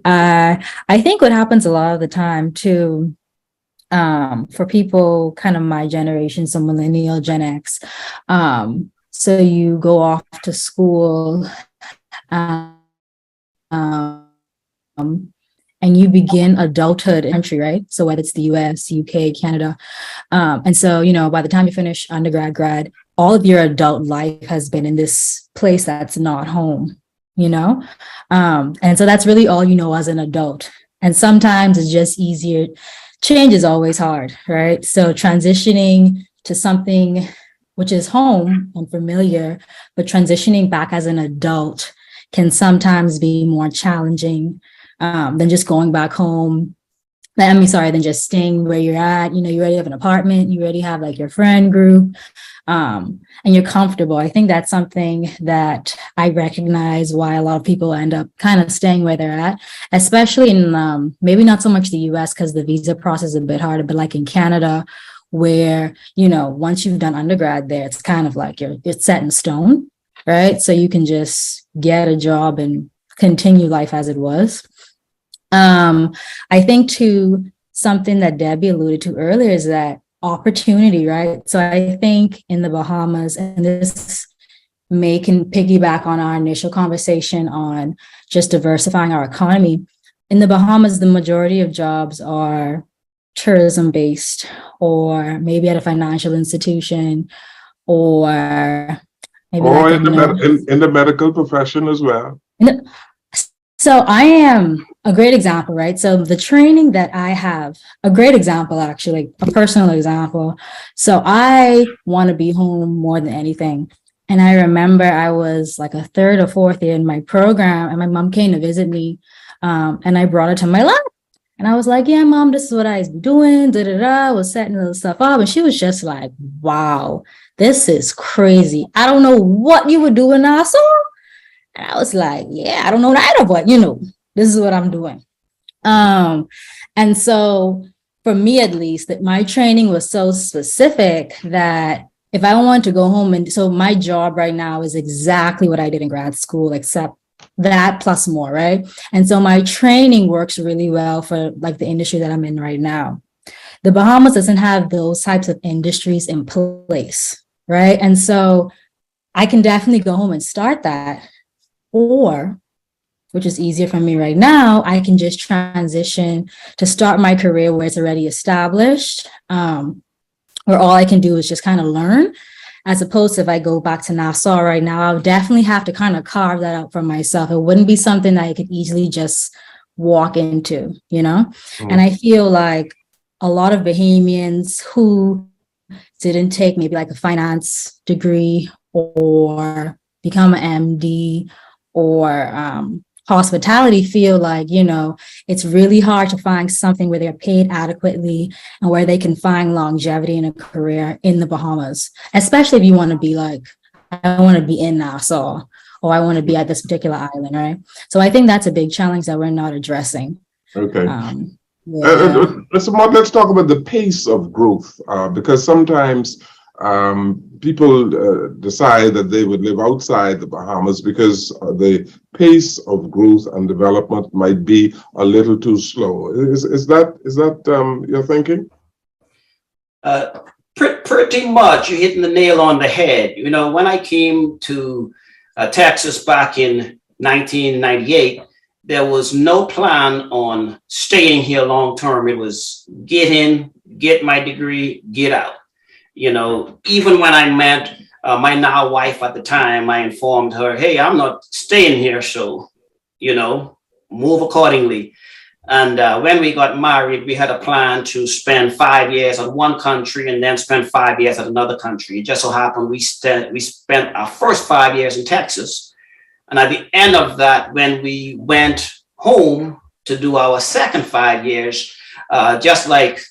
Speaker 3: I think what happens a lot of the time too, for people kind of my generation, so millennial, Gen X, so you go off to school, and you begin adulthood in the country, right? So whether it's the US, UK, Canada. And so, you know, by the time you finish undergrad, grad, all of your adult life has been in this place that's not home, you know? And so that's really all you know as an adult. And sometimes it's just easier. Change is always hard, right? So transitioning to something which is home and familiar, but transitioning back as an adult can sometimes be more challenging than just going back home. Than just staying where you're at. You know, you already have an apartment, you already have like your friend group, and you're comfortable. I think that's something that I recognize why a lot of people end up kind of staying where they're at, especially in maybe not so much the US because the visa process is a bit harder, but like in Canada, where, you know, once you've done undergrad there, it's kind of like it's set in stone, right? So you can just get a job and continue life as it was. I think too, something that Debbie alluded to earlier is that opportunity, right? So I think in the Bahamas, and this can piggyback on our initial conversation on just diversifying our economy. In the Bahamas, the majority of jobs are tourism based, or maybe at a financial institution, or maybe
Speaker 1: Or
Speaker 3: like
Speaker 1: in the medical profession as well.
Speaker 3: So I am a great example, right? So the training that I have, a great example, actually, a personal example. So I want to be home more than anything. And I remember I was like a third or fourth year in my program, and my mom came to visit me, and I brought her to my lab. And I was like, yeah, mom, this is what I was doing, I was setting the stuff up. And she was just like, wow, this is crazy. I don't know what you were doing, Nassau. And I was like, yeah, I don't know either, but you know, this is what I'm doing. And so for me, at least, that my training was so specific that if I want to go home, and so my job right now is exactly what I did in grad school, except that plus more, right? And so my training works really well for like the industry that I'm in right now. The Bahamas doesn't have those types of industries in place, right? And so I can definitely go home and start that. Or, which is easier for me right now, I can just transition to start my career where it's already established, where all I can do is just kind of learn, as opposed to if I go back to Nassau right now, I would definitely have to kind of carve that out for myself. It wouldn't be something that I could easily just walk into, you know? And I feel like a lot of Bahamians who didn't take maybe like a finance degree or become an MD or hospitality feel like, you know, it's really hard to find something where they're paid adequately and where they can find longevity in a career in the Bahamas, especially if you want to be like, I want to be in Nassau or I want to be at this particular island, right? So I think that's a big challenge that we're not addressing.
Speaker 1: Okay. Let's talk about the pace of growth, because sometimes people decide that they would live outside the Bahamas because the pace of growth and development might be a little too slow. Is that your thinking?
Speaker 7: Pretty much, you're hitting the nail on the head. You know, when I came to Texas back in 1998, there was no plan on staying here long term. It was get in, get my degree, get out. Even when I met my now wife at the time, I informed her, hey, I'm not staying here. So, move accordingly. And when we got married, we had a plan to spend 5 years at one country and then spend 5 years at another country. It just so happened we spent our first 5 years in Texas. And at the end of that, when we went home to do our second 5 years, just like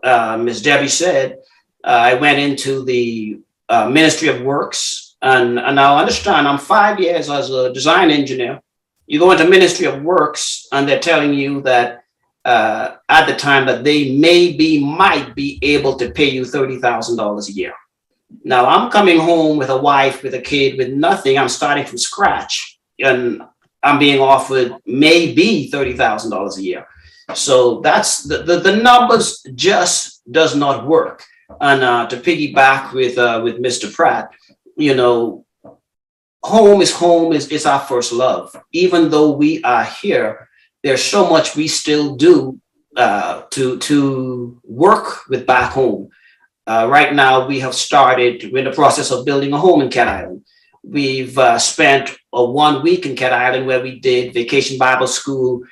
Speaker 7: Ms. Debbie said, I went into the Ministry of Works. And now understand, I'm 5 years as a design engineer. You go into Ministry of Works and they're telling you that at the time that they might be able to pay you $30,000 a year. Now I'm coming home with a wife, with a kid, with nothing. I'm starting from scratch and I'm being offered maybe $30,000 a year. So that's the numbers just does not work. And to piggyback with Mr. Pratt, home is our first love. Even though we are here, there's so much we still do to work with back home. Right now, we have started, we're in the process of building a home in Cat Island. We've spent 1 week in Cat Island where we did Vacation Bible School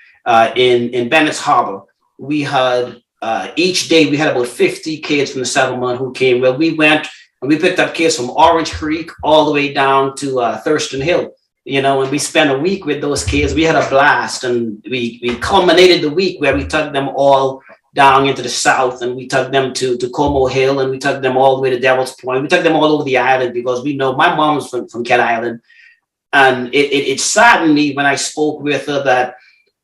Speaker 7: in Bennett's Harbor. We had, each day we had about 50 kids from the settlement who came, where we went and we picked up kids from Orange Creek all the way down to Thurston Hill. And we spent a week with those kids. We had a blast, and we culminated the week where we took them all down into the south, and we took them to Como Hill, and we took them all the way to Devil's Point. We took them all over the island because we know my mom was from Cat Island. And it saddened me when I spoke with her that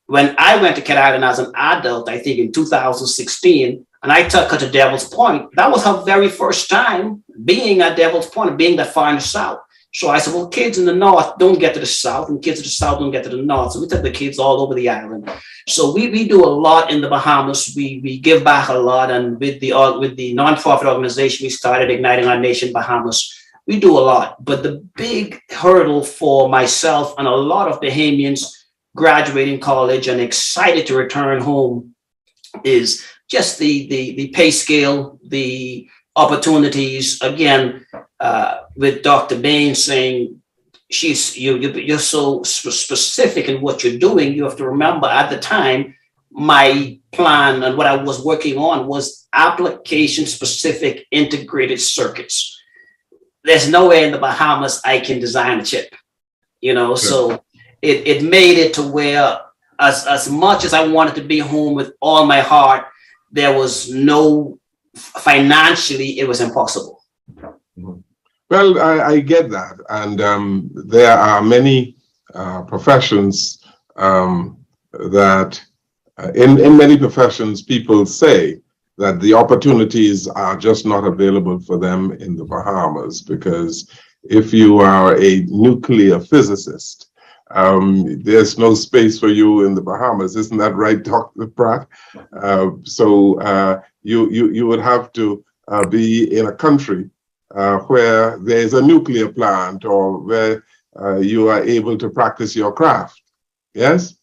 Speaker 7: when I went to Cat Island as an adult, I think in 2016, and I took her to Devil's Point, that was her very first time being at Devil's Point, being that far in the south. So I said, well, kids in the north don't get to the south, and kids in the south don't get to the north. So we took the kids all over the island. So we do a lot in the Bahamas. We give back a lot, and with the nonprofit organization we started, Igniting Our Nation Bahamas, we do a lot. But the big hurdle for myself and a lot of Bahamians graduating college and excited to return home is just the pay scale, the opportunities. Again, with Dr. Bain saying you're so specific in what you're doing. You have to remember at the time, my plan and what I was working on was application specific integrated circuits. There's no way in the Bahamas I can design a chip, sure. So it made it to where as much as I wanted to be home with all my heart, there was no, financially, it was impossible.
Speaker 1: Mm-hmm. Well, I get that. And there are many professions that in many professions, people say that the opportunities are just not available for them in the Bahamas, because if you are a nuclear physicist, there's no space for you in the Bahamas. Isn't that right, Dr. Pratt? So you would have to be in a country where there's a nuclear plant, or where you are able to practice your craft. Yes?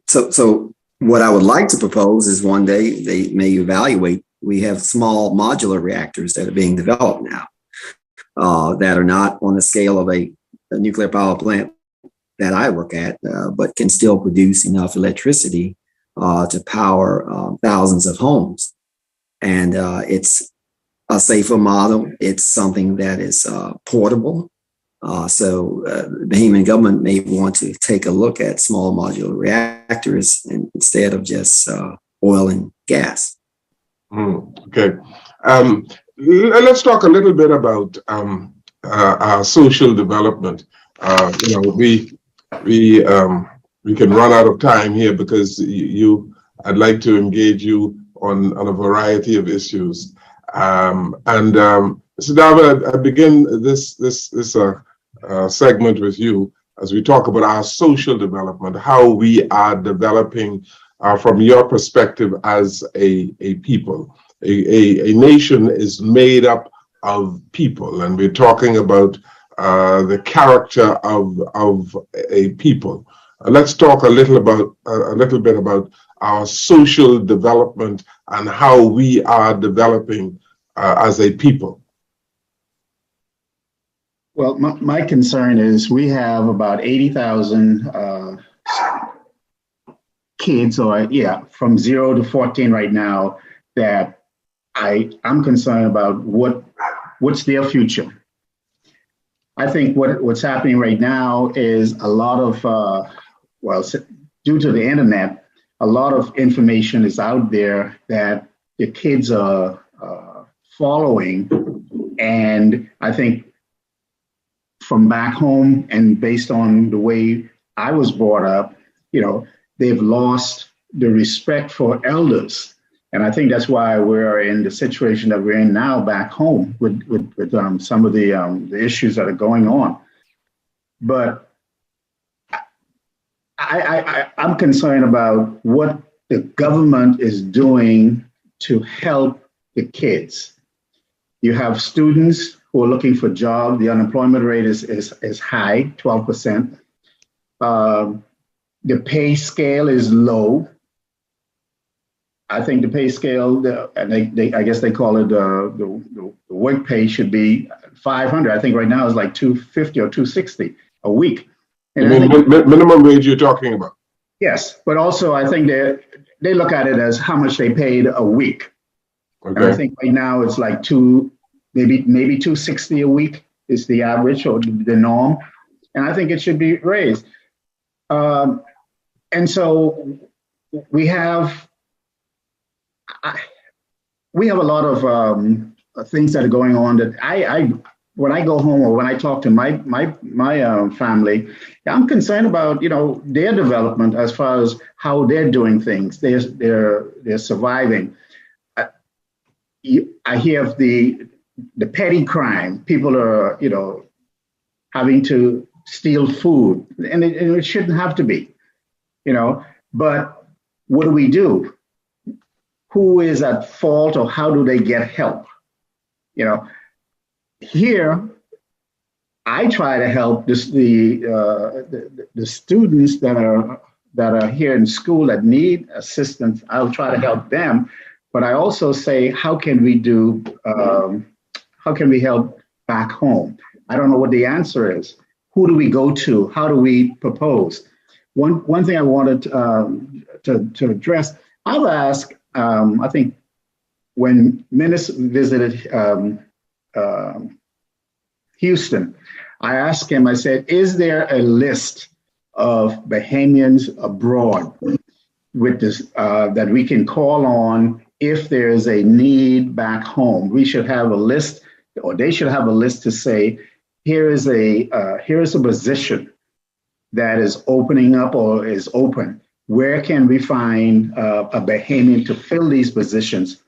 Speaker 5: So what I would like to propose is one day they may evaluate. We have small modular reactors that are being developed now that are not on the scale of a nuclear power plant that I work at, but can still produce enough electricity to power thousands of homes. And it's a safer model. It's something that is portable. So the Bahamian government may want to take a look at small modular reactors instead of just oil and gas.
Speaker 1: Okay. Let's talk a little bit about our social development. We can run out of time here because I'd like to engage you on a variety of issues. Mr. Dava, I begin this segment with you as we talk about our social development, how we are developing from your perspective as a people. A nation is made up of people, and we're talking about the character of a people. Let's talk a little bit about our social development and how we are developing as a people.
Speaker 4: Well, my concern is we have about 80,000 kids, from 0 to 14 right now, that I'm concerned about what's their future. I think what's happening right now is a lot of, due to the internet, a lot of information is out there that the kids are following. And I think from back home and based on the way I was brought up, they've lost the respect for elders. And I think that's why we're in the situation that we're in now back home with some of the issues that are going on. But I'm concerned about what the government is doing to help the kids. You have students who are looking for jobs. The unemployment rate is high, 12%. The pay scale is low. I think the pay scale, I guess they call it the work pay should be $500. I think right now it's like $250 or $260 a week. And
Speaker 1: you mean minimum wage you're talking about?
Speaker 4: Yes, but also I think they look at it as how much they paid a week. Okay. And I think right now it's like maybe $260 a week is the average or the norm, and I think it should be raised. And so we have a lot of things that are going on that when I go home or when I talk to my family, I'm concerned about their development as far as how they're doing things. They're surviving. I hear of the petty crime. People are having to steal food, and it shouldn't have to be, But what do we do? Who is at fault, or how do they get help? Here, I try to help the students that are here in school that need assistance. I'll try to help them, but I also say, how can we help back home? I don't know what the answer is. Who do we go to? How do we propose? One thing I wanted to address, I've asked. I think when Minnis visited Houston, I asked him, I said, is there a list of Bahamians abroad with this that we can call on if there is a need back home? We should have a list, or they should have a list to say, here is a position that is opening up or is open. Where can we find a Bahamian to fill these positions,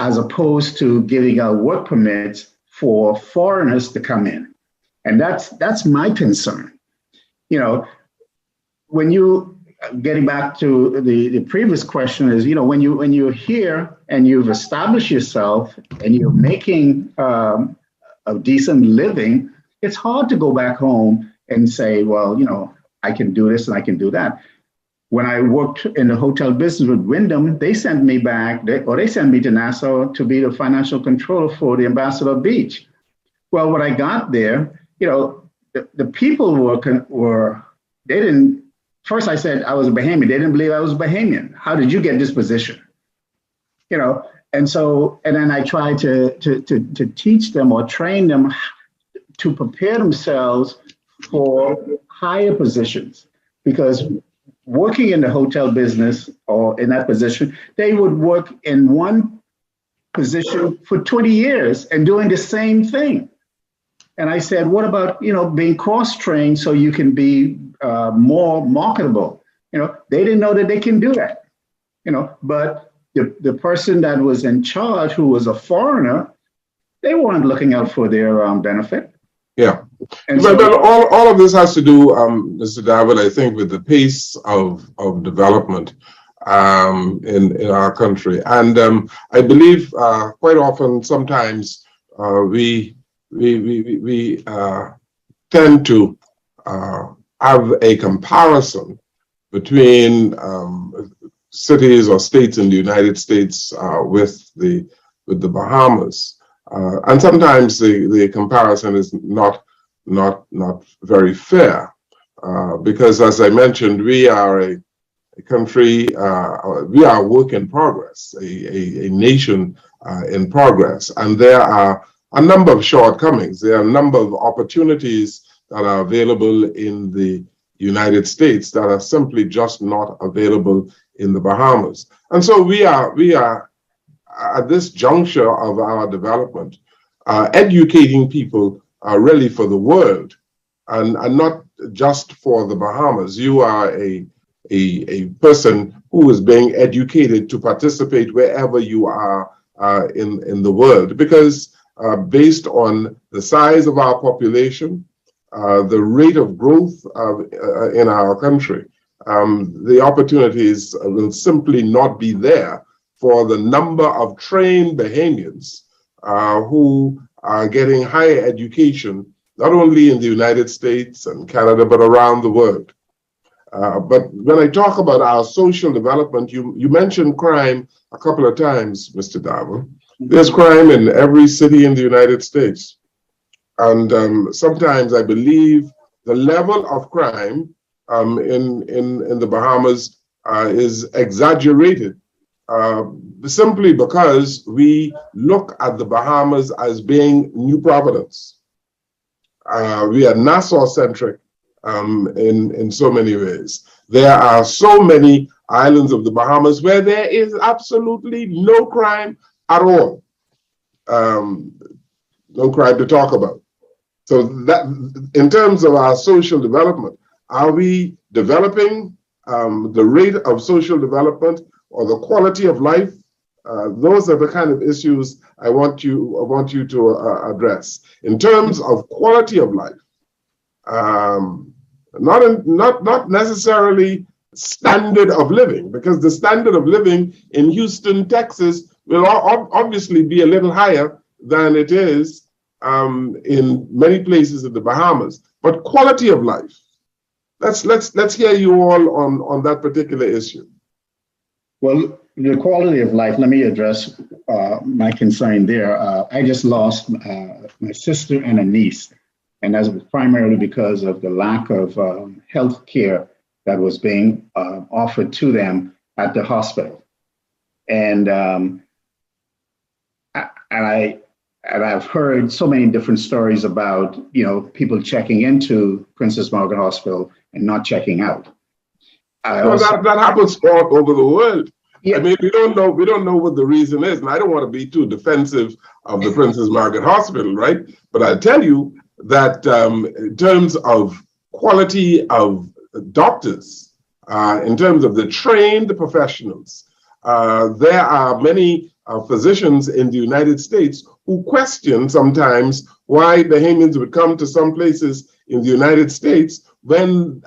Speaker 4: as opposed to giving out work permits for foreigners to come in? And that's my concern. When you, getting back to the previous question is, when you're here and you've established yourself and you're making a decent living, it's hard to go back home and say, well, I can do this and I can do that. When I worked in the hotel business with Wyndham, they sent me they sent me to Nassau to be the financial controller for the Ambassador Beach. Well, when I got there, the people they didn't, first I said I was a Bahamian. They didn't believe I was a Bahamian. How did you get this position? And then I tried to teach them or train them to prepare themselves for higher positions, because working in the hotel business or in that position, they would work in one position for 20 years and doing the same thing. And I said, what about, being cross-trained so you can be more marketable? They didn't know that they can do that, but the person that was in charge, who was a foreigner, they weren't looking out for their benefit.
Speaker 1: Yeah.
Speaker 4: And
Speaker 1: but all of this has to do, Mr. David, I think, with the pace of development in our country. And I believe quite often, sometimes we we tend to have a comparison between cities or states in the United States with the Bahamas, and sometimes the comparison is not very fair, because, as I mentioned, we are a country, we are a work in progress, a nation in progress, and there are a number of shortcomings. There are a number of opportunities that are available in the United States that are simply just not available in the Bahamas. And so we are at this juncture of our development, educating people really for the world, and not just for the Bahamas. You are a person who is being educated to participate wherever you are in the world, because based on the size of our population, the rate of growth in our country, the opportunities will simply not be there for the number of trained Bahamians who are getting higher education, not only in the United States and Canada, but around the world. But when I talk about our social development, you mentioned crime a couple of times, Mr. Darwin. There's crime in every city in the United States. And sometimes I believe the level of crime in the Bahamas is exaggerated, simply because we look at the Bahamas as being New Providence. We are Nassau-centric in so many ways. There are so many islands of the Bahamas where there is absolutely no crime at all. No crime to talk about. So that, in terms of our social development, are we developing the rate of social development or the quality of life? Those are the kind of issues I want you to address. In terms of quality of life, not necessarily standard of living, because the standard of living in Houston, Texas, will obviously be a little higher than it is in many places in the Bahamas. But quality of life, let's hear you all on that particular issue.
Speaker 4: Well, the quality of life, let me address my concern there. I just lost my sister and a niece, and that was primarily because of the lack of health care that was being offered to them at the hospital. And I've heard so many different stories about, people checking into Princess Margaret Hospital and not checking out.
Speaker 1: That happens all over the world.
Speaker 4: Yeah.
Speaker 1: I mean, we don't know what the reason is, and I don't want to be too defensive of the Princess Margaret Hospital, right? But I'll tell you that in terms of quality of doctors, in terms of the trained professionals, there are many physicians in the United States who question sometimes why Bahamians would come to some places in the United States when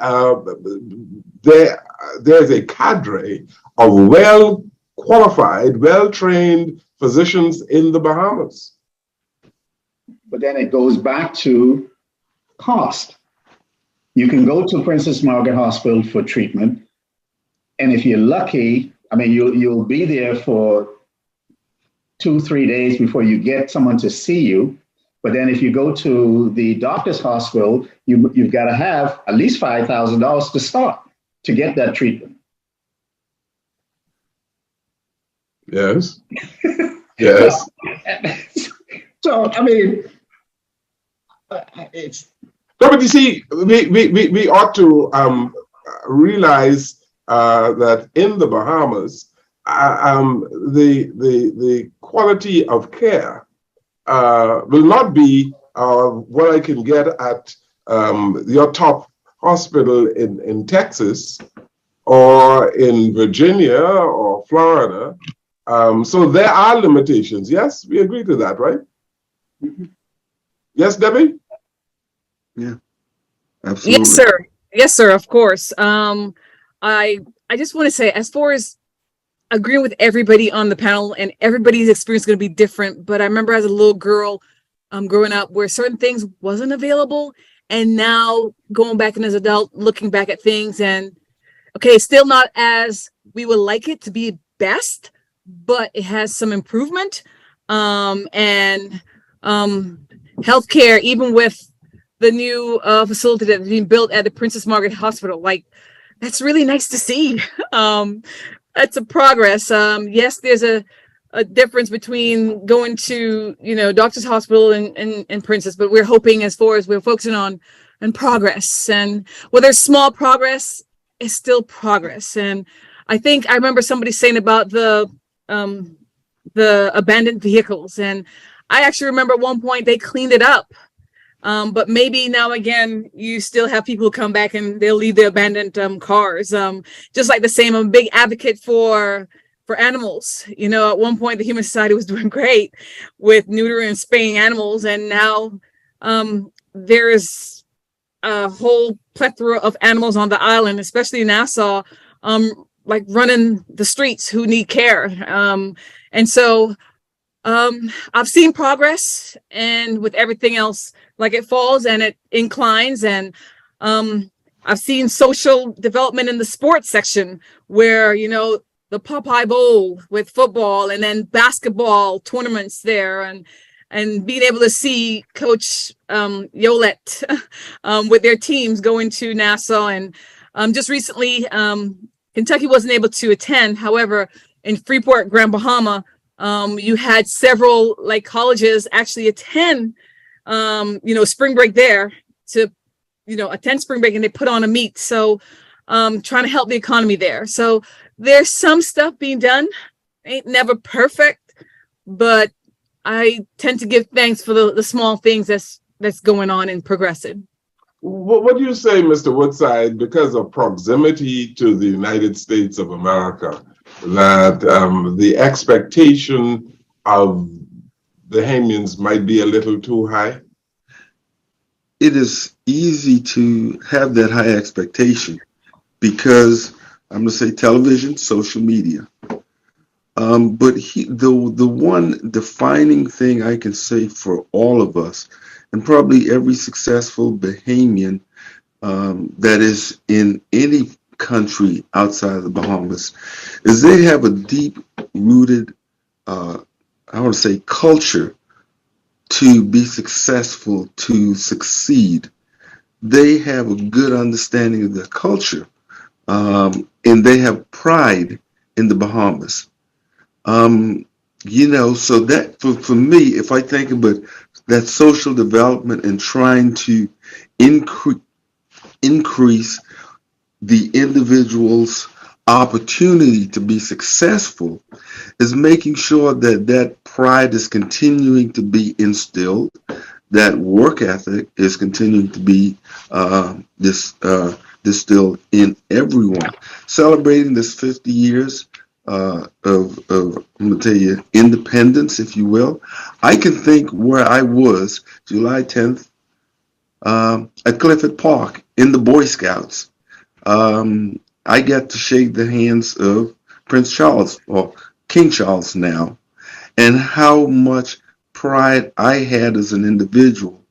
Speaker 1: there's a cadre of well-qualified, well-trained physicians in the Bahamas.
Speaker 4: But then it goes back to cost. You can go to Princess Margaret Hospital for treatment, and if you're lucky, I mean, you'll be there for 2-3 days before you get someone to see you. But then if you go to the doctor's hospital, you've got to have at least $5,000 to start to get that treatment.
Speaker 1: Yes. Yes.
Speaker 4: So, I mean, it's...
Speaker 1: No, but you see, we ought to realize that in the Bahamas, the quality of care will not be what I can get at your top hospital in Texas or in Virginia or Florida. So there are limitations. Yes, we agree to that, right? Mm-hmm. Yes, Debbie?
Speaker 2: Yeah, absolutely.
Speaker 6: Yes, sir. Yes, sir. Of course. I just want to say, as far as agreeing with everybody on the panel, and everybody's experience is going to be different. But I remember as a little girl, growing up where certain things wasn't available, and now going back and as an adult looking back at things, and okay, still not as we would like it to be best, but it has some improvement. And healthcare, even with the new facility that's being built at the Princess Margaret Hospital, like that's really nice to see. That's a progress. Yes, there's a difference between going to, Doctor's Hospital and Princess, but we're hoping, as far as we're focusing on progress, and whether it's small progress, it's still progress. And I think I remember somebody saying about the abandoned vehicles, and I actually remember at one point they cleaned it up. But maybe now again, you still have people who come back and they'll leave the abandoned cars. Just like the same, I'm a big advocate for animals. At one point, the Human Society was doing great with neutering and spaying animals, and now there's a whole plethora of animals on the island, especially in Nassau, like running the streets, who need care. And so I've seen progress, and with everything else, like it falls and it inclines. And I've seen social development in the sports section where, the Popeye Bowl with football, and then basketball tournaments there, and being able to see Coach Yolet with their teams going to Nassau. And just recently, Kentucky wasn't able to attend. However, in Freeport, Grand Bahama, you had several colleges actually attend, spring break there to, attend spring break, and they put on a meet. So trying to help the economy there. So there's some stuff being done. Ain't never perfect, but I tend to give thanks for the small things that's going on and progressing.
Speaker 1: What do you say, Mr. Woodside, because of proximity to the United States of America, that the expectation of the Bahamians might be a little too high?
Speaker 2: It is easy to have that high expectation because I'm going to say television, social media. But the one defining thing I can say for all of us, and probably every successful Bahamian that is in any country outside of the Bahamas, is they have a deep-rooted, I want to say, culture to be successful, to succeed. They have a good understanding of their culture, and they have pride in the Bahamas. So that for me, if I think about that social development and trying to increase the individual's opportunity to be successful, is making sure that that pride is continuing to be instilled, that work ethic is continuing to be distilled in everyone. Celebrating this 50 years of I'm going to tell you, independence, if you will. I can think where I was July 10th at Clifford Park in the Boy Scouts. I got to shake the hands of Prince Charles, or King Charles now, and how much pride I had as an individual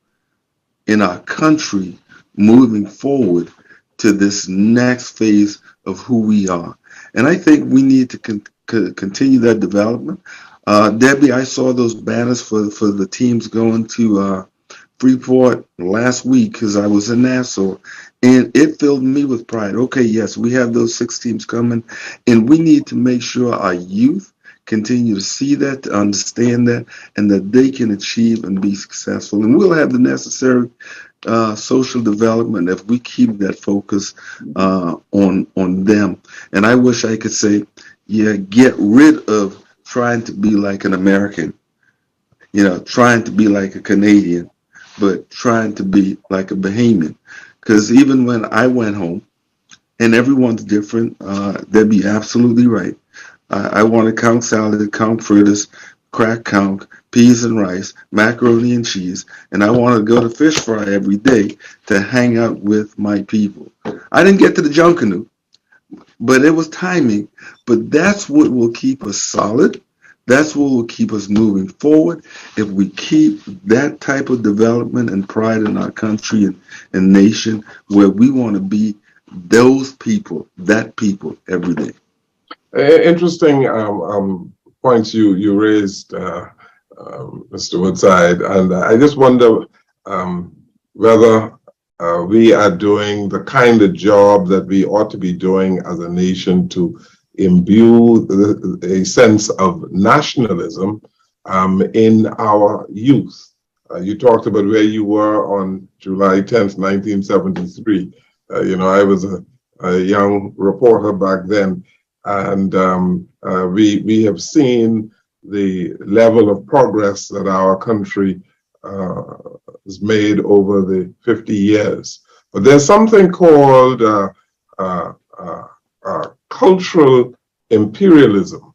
Speaker 2: in our country moving forward to this next phase of who we are. And I think we need to continue that development. Debbie, I saw those banners for the teams going to Freeport last week because I was in Nassau, and it filled me with pride. Okay, yes, we have those 6 teams coming, and we need to make sure our youth continue to see that, to understand that, and that they can achieve and be successful. And we'll have the necessary social development if we keep that focus on them. And I wish I could say, yeah, get rid of trying to be like an American, trying to be like a Canadian, but trying to be like a Bahamian. Because even when I went home, and everyone's different, they'd be absolutely right. I want to count salad, count fritters, crack count, peas and rice, macaroni and cheese, and I want to go to fish fry every day to hang out with my people. I didn't get to the Junkanoo, but it was timing. But that's what will keep us solid. That's what will keep us moving forward. If we keep that type of development and pride in our country and nation, where we want to be those people, that people every day.
Speaker 1: Interesting points you raised, Mr. Woodside, and I just wonder whether we are doing the kind of job that we ought to be doing as a nation to imbue a sense of nationalism in our youth. You talked about where you were on July 10th, 1973. I was a young reporter back then, and we have seen the level of progress that our country has made over the 50 years. But there's something called cultural imperialism,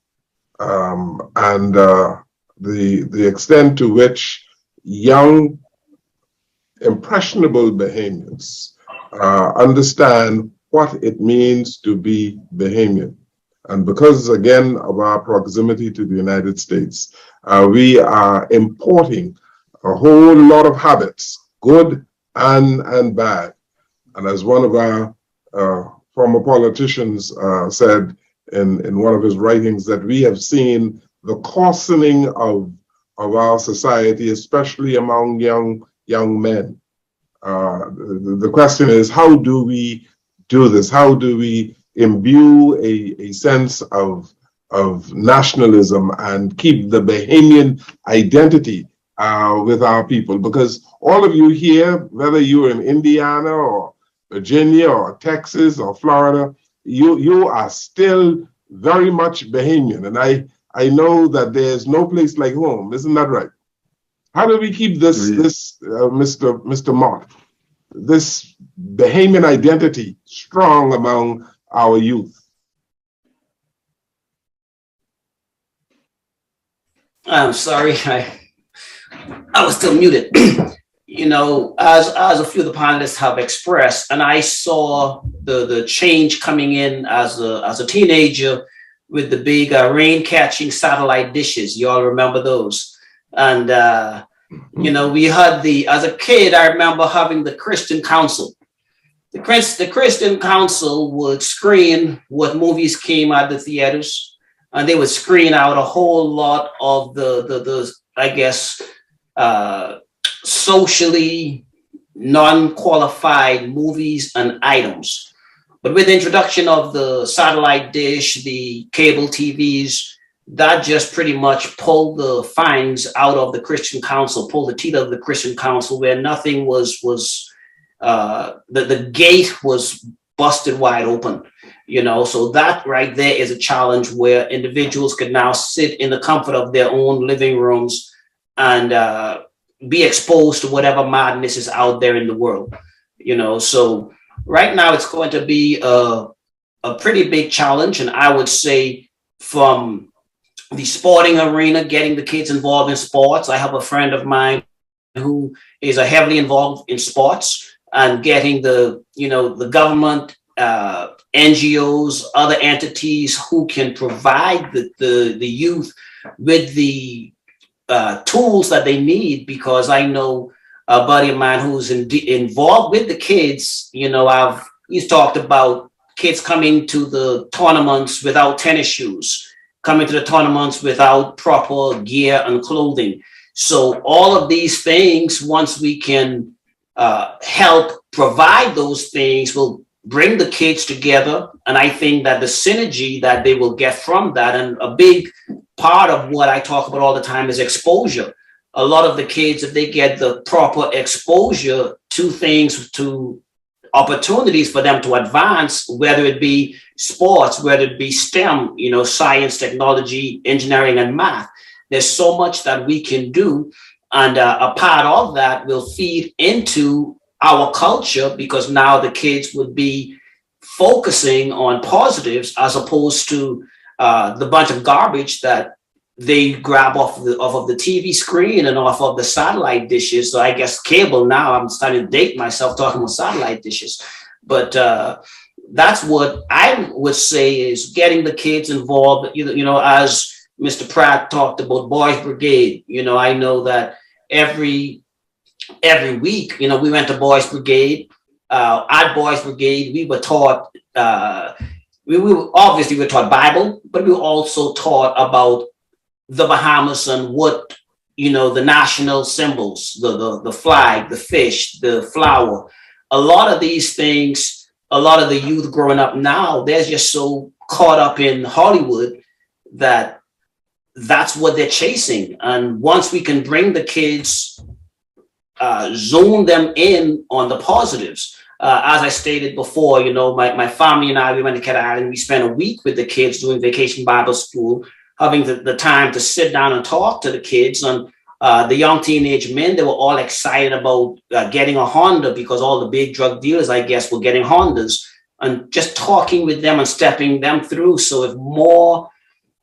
Speaker 1: and the extent to which young, impressionable Bahamians understand what it means to be Bahamian. And because, again, of our proximity to the United States, we are importing a whole lot of habits, good and bad. And as one of our former politicians said in one of his writings, that we have seen the coarsening of our society, especially among young men. The question is, how do we do this? How do we imbue a sense of nationalism and keep the Bahamian identity with our people? Because all of you here, whether you're in Indiana or Virginia or Texas or Florida, you are still very much Bahamian. And I know that there's no place like home. Isn't that right? How do we keep this, Mr. Mott, this Bahamian identity strong among our youth?
Speaker 7: I'm sorry, I was still muted. As a few of the panelists have expressed, and I saw the change coming in as a teenager with the big rain-catching satellite dishes. You all remember those? And we had as a kid, I remember having the Christian Council. The Christian Council would screen what movies came at the theaters, and they would screen out a whole lot of the I guess, socially non-qualified movies and items. But with the introduction of the satellite dish, the cable TVs, that just pretty much pulled the fangs out of the Christian Council, pulled the teeth of the Christian Council, where nothing was the gate was busted wide open. So that right there is a challenge where individuals could now sit in the comfort of their own living rooms and be exposed to whatever madness is out there in the world. So right now it's going to be a pretty big challenge. And I would say from the sporting arena, getting the kids involved in sports. I have a friend of mine who is heavily involved in sports, and getting the government, NGOs, other entities who can provide the youth with the tools that they need. Because I know a buddy of mine who's involved with the kids. He's talked about kids coming to the tournaments without tennis shoes, coming to the tournaments without proper gear and clothing. So all of these things, once we can help provide those things, will bring the kids together. And I think that the synergy that they will get from that, and a big part of what I talk about all the time, is exposure. A lot of the kids, if they get the proper exposure to things, to opportunities for them to advance, whether it be sports, whether it be STEM, science, technology, engineering, and math, there's so much that we can do. And a part of that will feed into our culture, because now the kids would be focusing on positives as opposed to the bunch of garbage that they grab off of the TV screen and off of the satellite dishes. So I guess cable now, I'm starting to date myself talking about satellite dishes. But that's what I would say is getting the kids involved, as Mr. Pratt talked about Boys Brigade. I know that every week, we went to Boys Brigade. At Boys Brigade, we were taught, we were taught Bible, but we were also taught about the Bahamas and what, the national symbols, the flag, the fish, the flower. A lot of these things, a lot of the youth growing up now, they're just so caught up in Hollywood that that's what they're chasing. And once we can bring the kids, zone them in on the positives. As I stated before, my family and I, we went to Cat Island. We spent a week with the kids doing Vacation Bible School, having the time to sit down and talk to the kids. And the young teenage men, they were all excited about getting a Honda because all the big drug dealers, I guess, were getting Hondas, and just talking with them and stepping them through. So if more,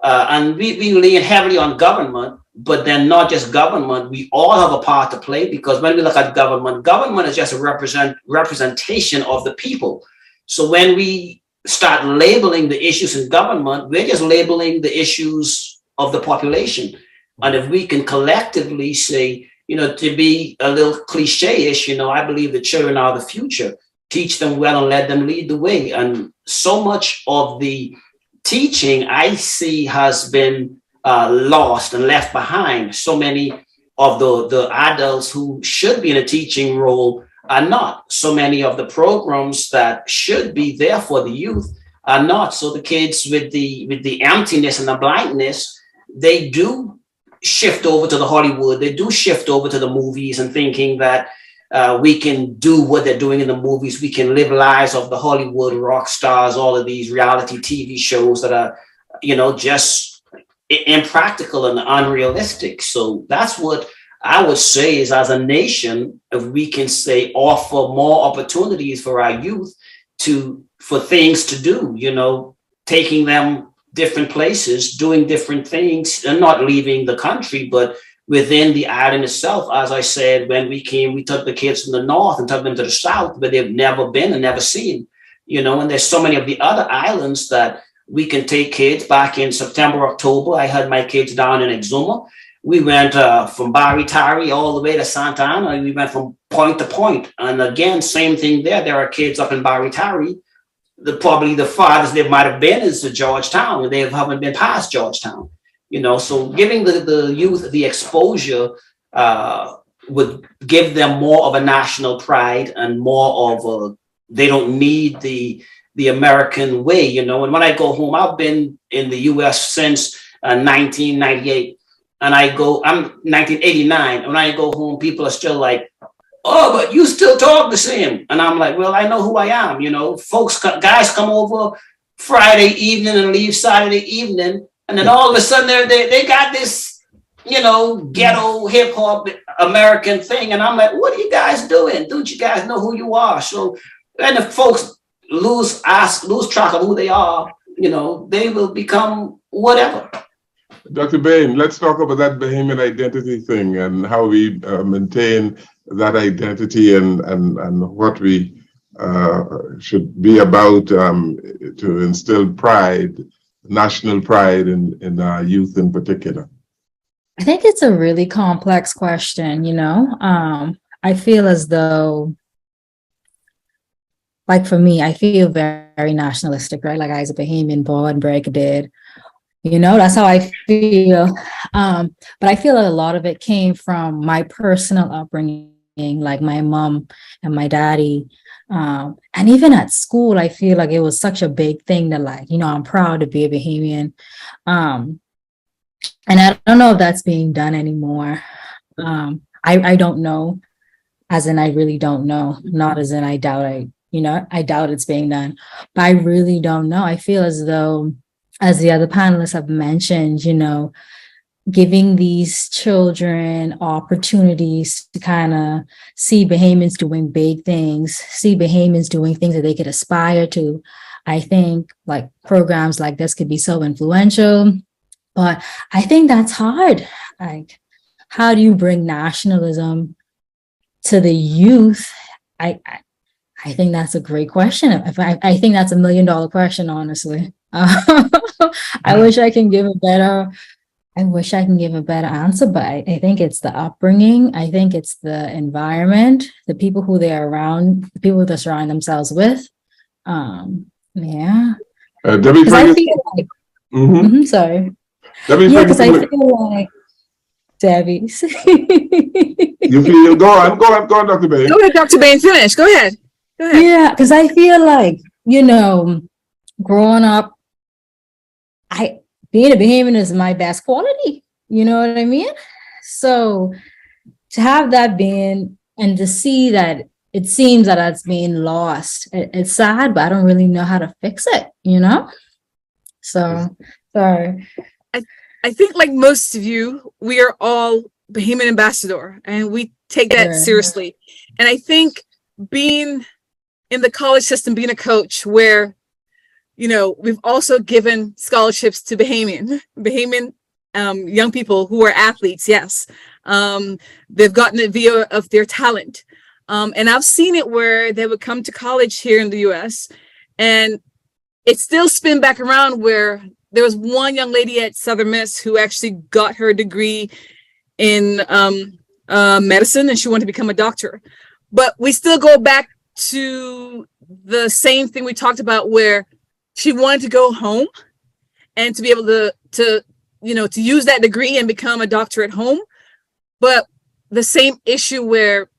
Speaker 7: and we lean heavily on government, but then not just government, we all have a part to play, because when we look at government is just a representation of the people. So when we start labeling the issues in government, we're just labeling the issues of the population. And if we can collectively say, to be a little cliche-ish, I believe the children are the future. Teach them well and let them lead the way. And so much of the teaching I see has been lost and left behind. So many of the adults who should be in a teaching role are not. So many of the programs that should be there for the youth are not. So the kids with the emptiness and the blindness, they do shift over to the Hollywood. They do shift over to the movies and thinking that we can do what they're doing in the movies. We can live lives of the Hollywood rock stars, all of these reality TV shows that are, just impractical and unrealistic. So that's what I would say is, as a nation, if we can say offer more opportunities for our youth for things to do, taking them different places, doing different things, and not leaving the country, but within the island itself. As I said, when we came, we took the kids from the north and took them to the south, where they've never been and never seen, and there's so many of the other islands that we can take kids. Back in September, October, I had my kids down in Exuma. We went from Barry Tari all the way to Santa Ana, and we went from point to point. And again, same thing there. There are kids up in Barry Tari. Probably the farthest they might have been is to Georgetown, and they haven't been past Georgetown. So giving the youth the exposure would give them more of a national pride and more of they don't need the American way, And when I go home, I've been in the U.S. since 1998, and I'm 1989. And when I go home, people are still like, "Oh, but you still talk the same." And I'm like, well, I know who I am. Guys come over Friday evening and leave Saturday evening. And then all of a sudden they got this, ghetto hip hop American thing. And I'm like, what are you guys doing? Don't you guys know who you are? So, and if folks lose track of who they are, they will become whatever.
Speaker 1: Dr. Bain, let's talk about that Bahamian identity thing and how we maintain that identity and what we should be about to instill pride, national pride in our youth in particular.
Speaker 3: I think it's a really complex question, I feel as though, like for me, I feel very, very nationalistic, right? Like I was a Bahamian born, bred, did. That's how I feel. But I feel that a lot of it came from my personal upbringing, like my mom and my daddy. And even at school, I feel like it was such a big thing that, like, I'm proud to be a Bahamian. And I don't know if that's being done anymore. I don't know, as in I really don't know, not as in I doubt I doubt it's being done, but I really don't know. I feel as though, as the other panelists have mentioned, giving these children opportunities to kind of see Bahamians doing big things, see Bahamians doing things that they could aspire to. I think like programs like this could be so influential, but I think that's hard. Like, how do you bring nationalism to the youth? I think that's a great question. I think that's $1 million question, honestly. I wish I can give a better I wish I can give a better answer, but I think it's the upbringing. I think it's the environment, the people who they're around, the people they surround themselves with. Yeah.
Speaker 1: Debbie
Speaker 3: Because I
Speaker 1: Ferguson.
Speaker 3: feel like,
Speaker 1: Mhm.
Speaker 3: sorry.
Speaker 1: Debbie
Speaker 3: Yeah, because I
Speaker 1: Ferguson,
Speaker 3: feel like Debbie.
Speaker 1: you feel, go on, Dr. Bain.
Speaker 6: Go ahead, Dr. Bain, finish. Go ahead. Go ahead.
Speaker 3: Yeah, because I feel like, growing up, being a Bahamian is my best quality. You know what I mean? So to have that being and to see that it seems that it's being lost, it's sad, but I don't really know how to fix it, So, sorry.
Speaker 6: I think like most of you, we are all Bahamian ambassador and we take that seriously. And I think being in the college system, being a coach where, we've also given scholarships to Bahamian young people who are athletes. Yes. They've gotten it via of their talent. And I've seen it where they would come to college here in the US and it still spin back around where there was one young lady at Southern Miss who actually got her degree in medicine and she wanted to become a doctor. But we still go back to the same thing we talked about where she wanted to go home and to be able to use that degree and become a doctor at home. But the same issue where,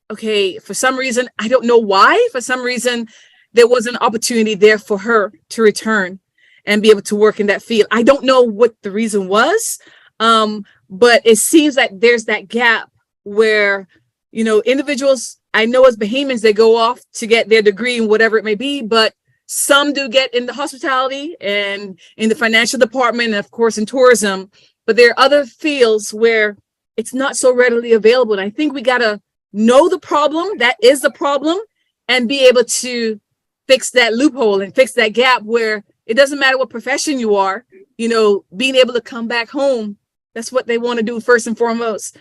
Speaker 6: okay, for some reason, I don't know why, for some reason, there was an opportunity there for her to return and be able to work in that field. I don't know what the reason was, but it seems that there's that gap where, individuals, I know as Bahamians, they go off to get their degree in whatever it may be, but some do get in the hospitality and in the financial department, and of course in tourism, but there are other fields where it's not so readily available. And I think we got to know the problem, that is the problem, and be able to fix that loophole and fix that gap where it doesn't matter what profession you are, being able to come back home. That's what they want to do first and foremost,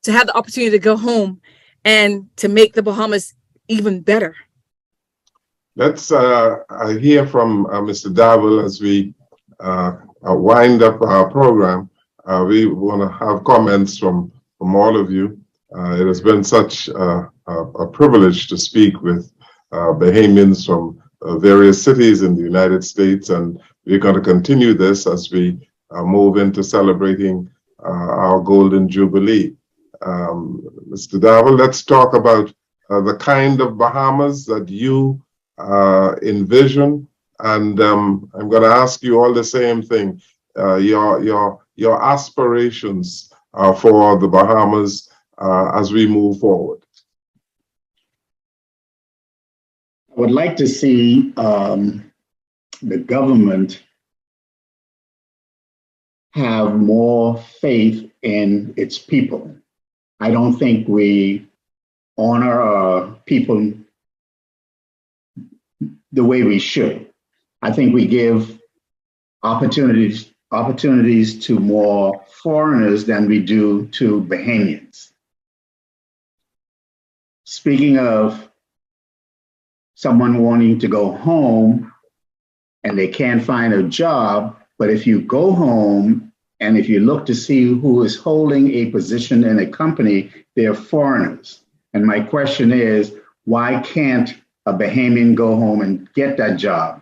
Speaker 6: to have the opportunity to go home and to make the Bahamas even better.
Speaker 1: Let's hear from Mr. Darwell as we wind up our program. We want to have comments from all of you. It has been such a privilege to speak with Bahamians from various cities in the United States, and we're going to continue this as we move into celebrating our Golden Jubilee. Mr. Darwell, let's talk about the kind of Bahamas that you envision, and I'm going to ask you all the same thing. Your aspirations for the Bahamas as we move forward.
Speaker 4: I would like to see the government have more faith in its people. I don't think we honor our people the way we should. I think we give opportunities to more foreigners than we do to Bahamians. Speaking of someone wanting to go home and they can't find a job, but if you go home and if you look to see who is holding a position in a company, they're foreigners. And my question is, why can't a Bahamian go home and get that job?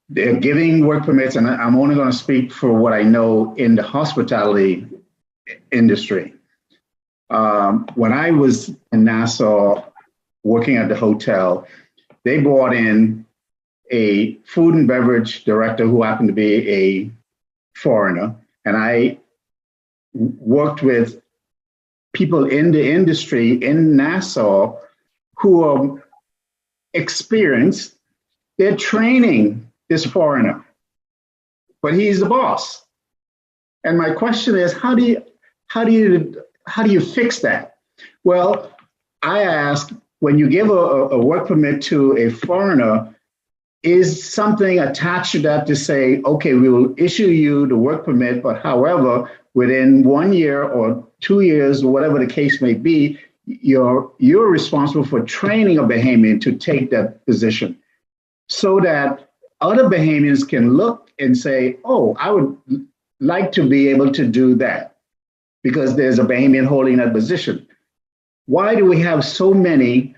Speaker 4: They're giving work permits, and I'm only going to speak for what I know in the hospitality industry. When I was in Nassau working at the hotel, they brought in a food and beverage director who happened to be a foreigner, and I worked with people in the industry in Nassau who are experienced. They're training this foreigner, but he's the boss. And my question is, how do you fix that? Well, I ask, when you give a work permit to a foreigner, is something attached to that to say, okay, we will issue you the work permit, but however, within 1 year or 2 years, or whatever the case may be, you're responsible for training a Bahamian to take that position, so that other Bahamians can look and say, oh, I would like to be able to do that because there's a Bahamian holding that position. Why do we have so many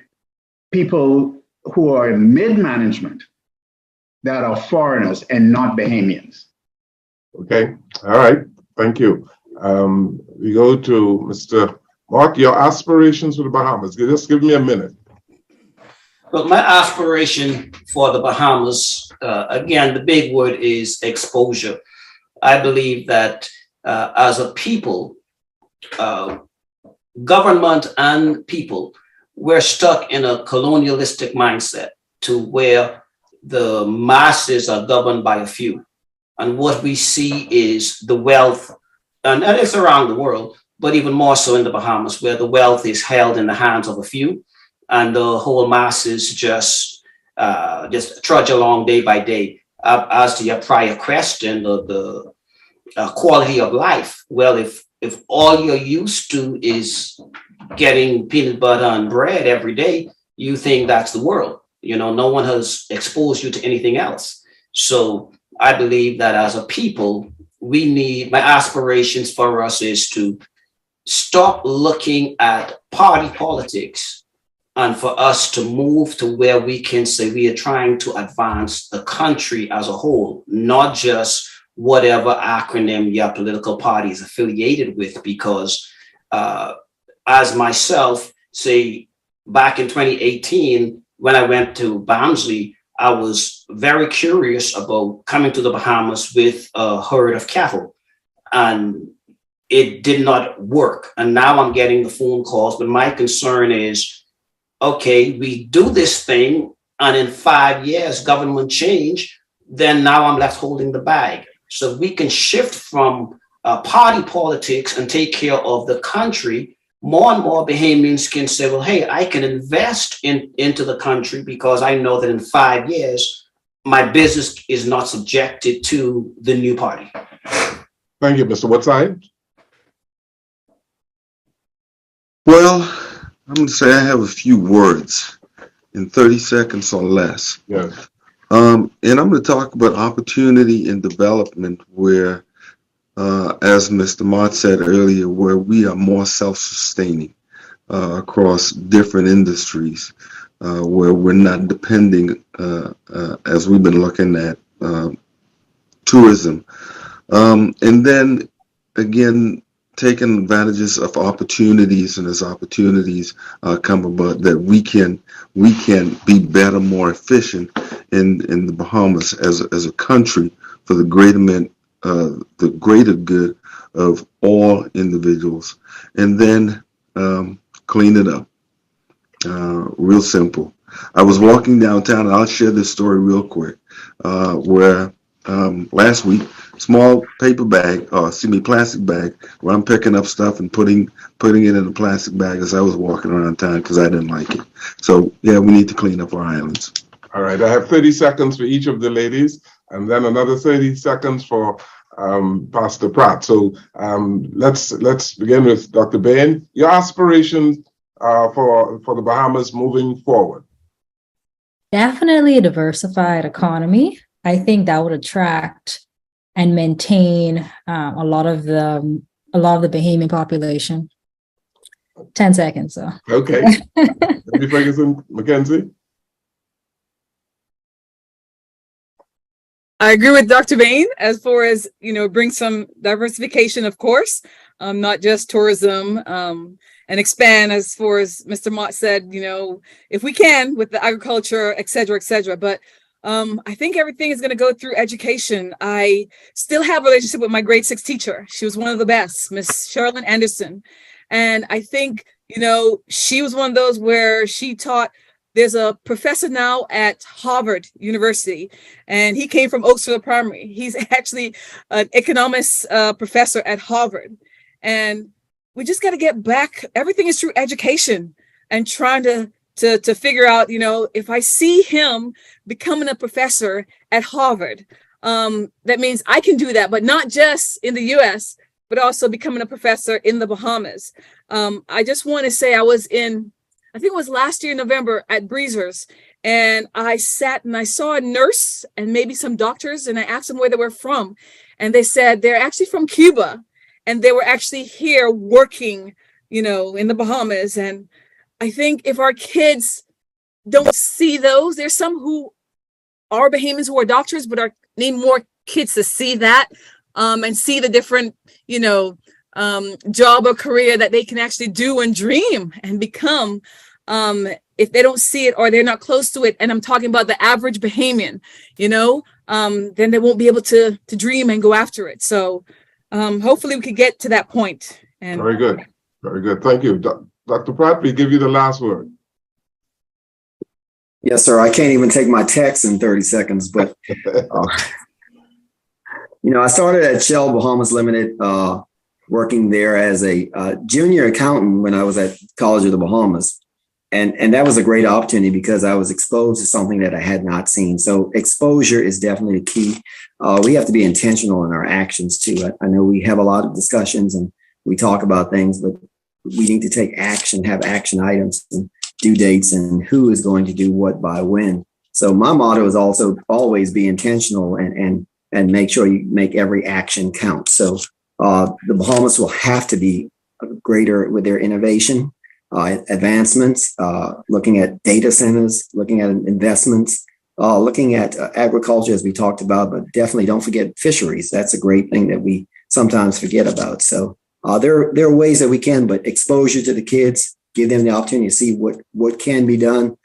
Speaker 4: people who are in mid-management that are foreigners and not Bahamians?
Speaker 1: Okay, all right, thank you. We go to Mr. Mark, your aspirations for the Bahamas. Just give me a minute.
Speaker 7: But my aspiration for the Bahamas, again, the big word is exposure. I believe that as a people, government and people, we're stuck in a colonialistic mindset to where the masses are governed by a few. And what we see is the wealth, and it's around the world, but even more so in the Bahamas, where the wealth is held in the hands of a few, and the whole masses just trudge along day by day. As to your prior question, the quality of life. Well, if all you're used to is getting peanut butter and bread every day, you think that's the world. You know, no one has exposed you to anything else. So I believe that as a people, my aspirations for us is to stop looking at party politics and for us to move to where we can say we are trying to advance the country as a whole, not just whatever acronym your political party is affiliated with. Because as myself, say back in 2018, when I went to Barnsley, I was very curious about coming to the Bahamas with a herd of cattle, and it did not work. And now I'm getting the phone calls, but my concern is, okay, we do this thing, and in 5 years, government change, then now I'm left holding the bag. So we can shift from party politics and take care of the country. More and more Bahamians can say, well, hey, I can invest into the country because I know that in 5 years, my business is not subjected to the new party.
Speaker 1: Thank you, Mr. Woodside.
Speaker 2: Well, I'm going to say I have a few words in 30 seconds or less.
Speaker 1: Yes.
Speaker 2: And I'm going to talk about opportunity and development where, as Mr. Mott said earlier, where we are more self-sustaining across different industries, where we're not depending, as we've been looking at, tourism. And then, again, taking advantages of opportunities, and as opportunities come about, that we can be better, more efficient in the Bahamas as a country for the greater good of all individuals. And then clean it up. Real simple. I was walking downtown, and I'll share this story real quick, where last week, small paper bag, plastic bag, where I'm picking up stuff and putting it in a plastic bag as I was walking around town because I didn't like it. So yeah, we need to clean up our islands.
Speaker 1: All right, I have 30 seconds for each of the ladies, and then another 30 seconds for Pastor Pratt. So let's begin with Dr. Bain. Your aspirations for the Bahamas moving forward.
Speaker 3: Definitely a diversified economy. I think that would attract and maintain a lot of the Bahamian population. 10 seconds, so.
Speaker 1: Okay. Lady Ferguson, Mackenzie.
Speaker 6: I agree with Dr. Bain as far as, bring some diversification, of course, not just tourism, and expand as far as Mr. Mott said, if we can with the agriculture, et cetera, but I think everything is going to go through education. I still have a relationship with my grade 6 teacher. She was one of the best, Miss Sherilyn Anderson. And I think, she was one of those where she taught. There's a professor now at Harvard University, and he came from Oxford Primary. He's actually an economics professor at Harvard. And we just got to get back. Everything is through education and trying to figure out, if I see him becoming a professor at Harvard, that means I can do that, but not just in the US, but also becoming a professor in the Bahamas. I just want to say I think it was last year in November at Breezers, And I sat and I saw a nurse and maybe some doctors, and I asked them where they were from. And they said they're actually from Cuba, and they were actually here working, in the Bahamas. And I think if our kids don't see those, there's some who are Bahamians who are doctors, but need more kids to see that, and see the different, job or career that they can actually do and dream and become. If they don't see it or they're not close to it, and I'm talking about the average Bahamian, then they won't be able to dream and go after it. So hopefully we could get to that point. And
Speaker 1: very good. Very good. Thank you. Dr. Pratt, we give you the last word.
Speaker 5: Yes, sir. I can't even take my text in 30 seconds, but, I started at Shell Bahamas Limited, working there as a junior accountant when I was at College of the Bahamas. And that was a great opportunity because I was exposed to something that I had not seen. So exposure is definitely the key. We have to be intentional in our actions too. I know we have a lot of discussions and we talk about things, but we need to take action, have action items and due dates and who is going to do what by when. So my motto is also always be intentional and make sure you make every action count. So the Bahamas will have to be greater with their innovation. Advancements, looking at data centers, looking at investments, looking at agriculture as we talked about, but definitely don't forget fisheries. That's a great thing that we sometimes forget about. So there are ways that we can, but exposure to the kids, give them the opportunity to see what can be done,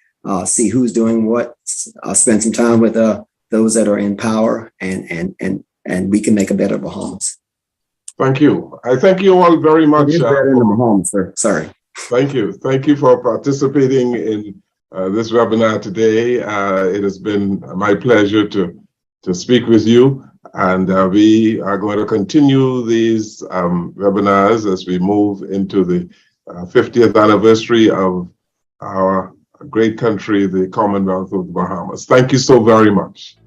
Speaker 5: see who's doing what, spend some time with those that are in power, and we can make a better Bahamas.
Speaker 1: Thank you. I thank you all very much.
Speaker 5: Better in the Bahamas, sir. Sorry.
Speaker 1: Thank you. Thank you for participating in this webinar today. It has been my pleasure to speak with you, and we are going to continue these webinars as we move into the 50th anniversary of our great country, the Commonwealth of the Bahamas. Thank you so very much.